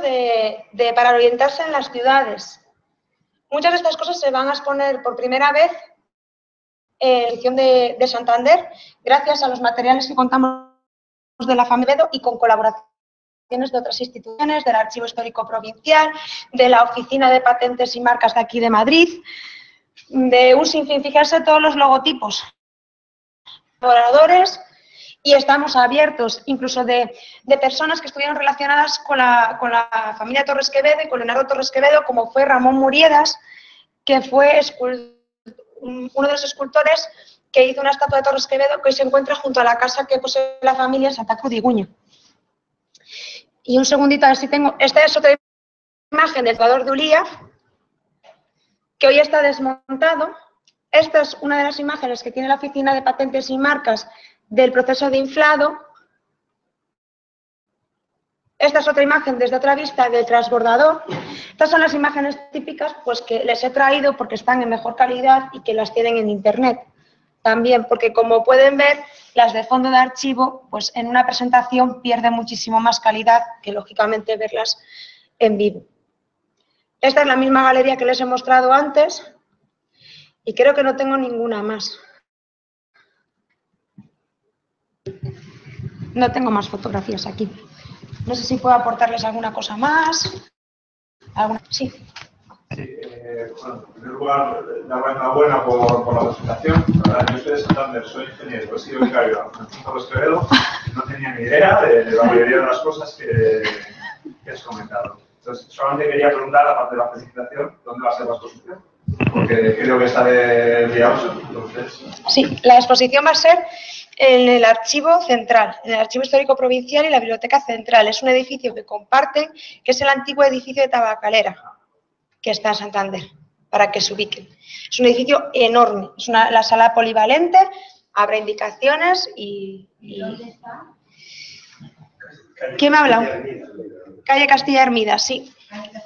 S8: para orientarse en las ciudades. Muchas de estas cosas se van a exponer por primera vez en la edición de Santander, gracias a los materiales que contamos de la familia Bedo y con colaboración de otras instituciones, del Archivo Histórico Provincial, de la Oficina de Patentes y Marcas de aquí de Madrid, de un sinfín, fíjense todos los logotipos, colaboradores, y estamos abiertos incluso de personas que estuvieron relacionadas con la familia Torres Quevedo y con Leonardo Torres Quevedo, como fue Ramón Muriedas, que fue uno de los escultores que hizo una estatua de Torres Quevedo que hoy se encuentra junto a la casa que posee la familia en Santa Cruz de Iguña. Y un segundito, a ver si tengo. Esta es otra imagen del jugador de Ulía, que hoy está desmontado. Esta es una de las imágenes que tiene la Oficina de Patentes y Marcas del proceso de inflado. Esta es otra imagen desde otra vista del transbordador. Estas son las imágenes típicas pues, que les he traído porque están en mejor calidad y que las tienen en Internet. También, porque como pueden ver, las de fondo de archivo, pues en una presentación pierden muchísimo más calidad que, lógicamente, verlas en vivo. Esta es la misma galería que les he mostrado antes y creo que no tengo ninguna más. No tengo más fotografías aquí. No sé si puedo aportarles alguna cosa más. Sí.
S10: Bueno, en primer lugar, dar la enhorabuena por la presentación. La verdad, yo soy de Santander, soy ingeniero, he sido becario a Francisco Torres Quevedo, no tenía ni idea de la mayoría de las cosas que has comentado. Entonces, solamente quería preguntar, aparte de la presentación, ¿dónde va a ser la exposición? Porque creo que está de día 8, entonces...
S8: Sí, la exposición va a ser en el Archivo Central, en el Archivo Histórico Provincial y la Biblioteca Central. Es un edificio que comparten, que es el antiguo edificio de Tabacalera, que está en Santander, para que se ubiquen. Es un edificio enorme, es la sala polivalente, habrá indicaciones y... ¿Dónde está? ¿Quién me ha hablado? Calle Castilla Hermida, sí.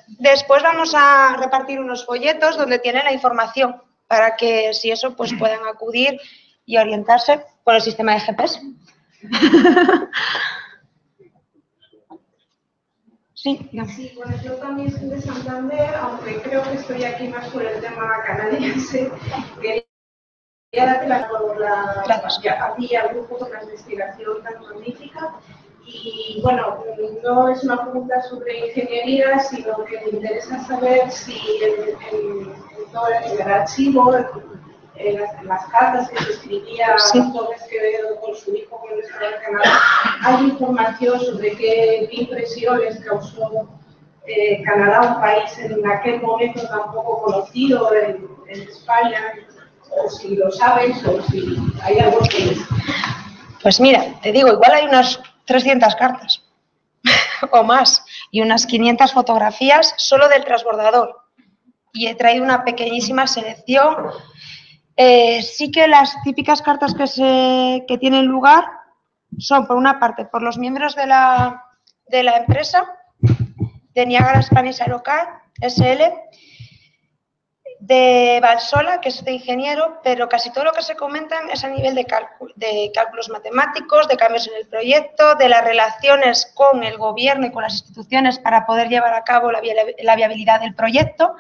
S8: Después vamos a repartir unos folletos donde tienen la información, para que si eso pues puedan acudir y orientarse por el sistema de GPS. Sí,
S11: sí, bueno, yo también soy de Santander, aunque creo que estoy aquí más por el tema canadiense. Quería darte gracias a ti y al grupo por la investigación tan magnífica. Y bueno, no es una pregunta sobre ingeniería, sino que me interesa saber si en el archivo, en las cartas que se escribía Torres Quevedo con su hijo cuando estaba en Canadá, hay información sobre qué impresiones causó Canadá, un país en aquel momento tan poco conocido en España, o si lo sabes, o si hay algo que...
S8: Pues mira, te digo, igual hay unas 300 cartas o más y unas 500 fotografías solo del transbordador. Y he traído una pequeñísima selección. Sí que las típicas cartas que tienen lugar son, por una parte, por los miembros de la empresa, de Niagara Spanish Aerocar, SL,
S12: de Valsola, que es de ingeniero, pero casi todo lo que se comentan es a nivel de cálculos matemáticos, de cambios en el proyecto, de las relaciones con el gobierno y con las instituciones para poder llevar a cabo la viabilidad del proyecto,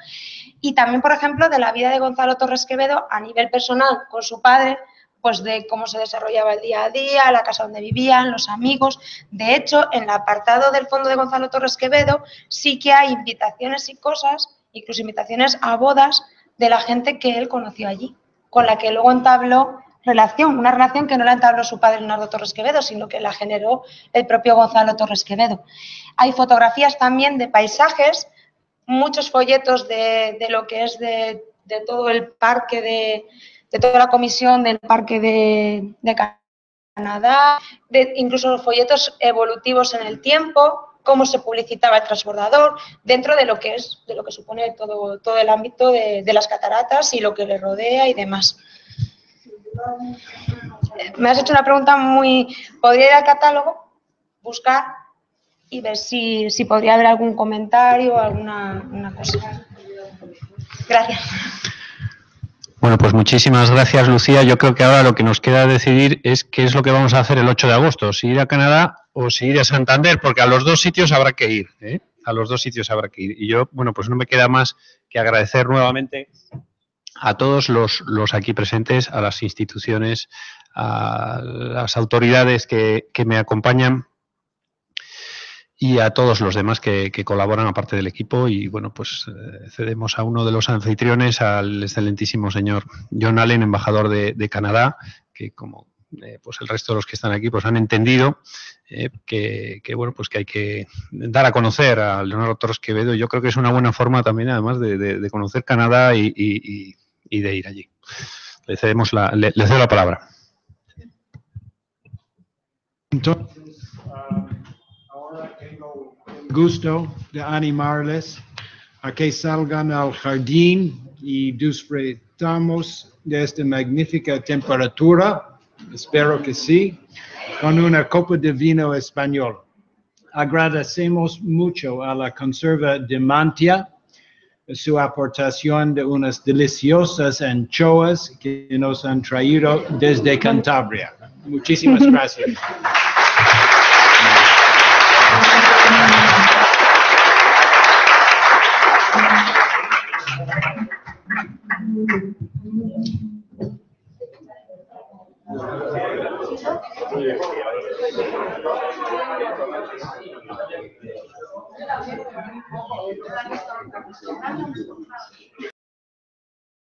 S12: y también, por ejemplo, de la vida de Gonzalo Torres Quevedo a nivel personal con su padre, pues de cómo se desarrollaba el día a día, la casa donde vivían, los amigos. De hecho, en el apartado del fondo de Gonzalo Torres Quevedo sí que hay invitaciones y cosas, incluso invitaciones a bodas de la gente que él conoció allí, con la que luego entabló relación, una relación que no la entabló su padre Leonardo Torres Quevedo, sino que la generó el propio Gonzalo Torres Quevedo. Hay fotografías también de paisajes, muchos folletos de lo que es de todo el parque de toda la comisión del Parque de Canadá, incluso los folletos evolutivos en el tiempo, cómo se publicitaba el transbordador, dentro de lo que supone todo el ámbito de las cataratas y lo que le rodea y demás. Me has hecho una pregunta muy... ¿Podría ir al catálogo, buscar y ver si podría haber algún comentario o alguna cosa? Gracias.
S2: Bueno, pues muchísimas gracias, Lucía. Yo creo que ahora lo que nos queda decidir es qué es lo que vamos a hacer el 8 de agosto, si ir a Canadá o si ir a Santander, porque a los dos sitios habrá que ir, ¿eh? A los dos sitios habrá que ir. Y yo, bueno, pues no me queda más que agradecer nuevamente a todos los aquí presentes, a las instituciones, a las autoridades que me acompañan y a todos los demás que colaboran aparte del equipo. Y bueno, pues cedemos a uno de los anfitriones, al excelentísimo señor John Allen, embajador de Canadá, que como pues el resto de los que están aquí pues han entendido que bueno, pues que hay que dar a conocer a Leonardo Torres Quevedo. Yo creo que es una buena forma también, además, de conocer Canadá y de ir allí. Le cedo la palabra.
S5: Entonces, ahora tengo el gusto de animarles a que salgan al jardín y disfrutamos de esta magnífica temperatura, espero que sí, con una copa de vino español. Agradecemos mucho a la Conserva de Mantia su aportación de unas deliciosas anchoas que nos han traído desde Cantabria. Muchísimas gracias.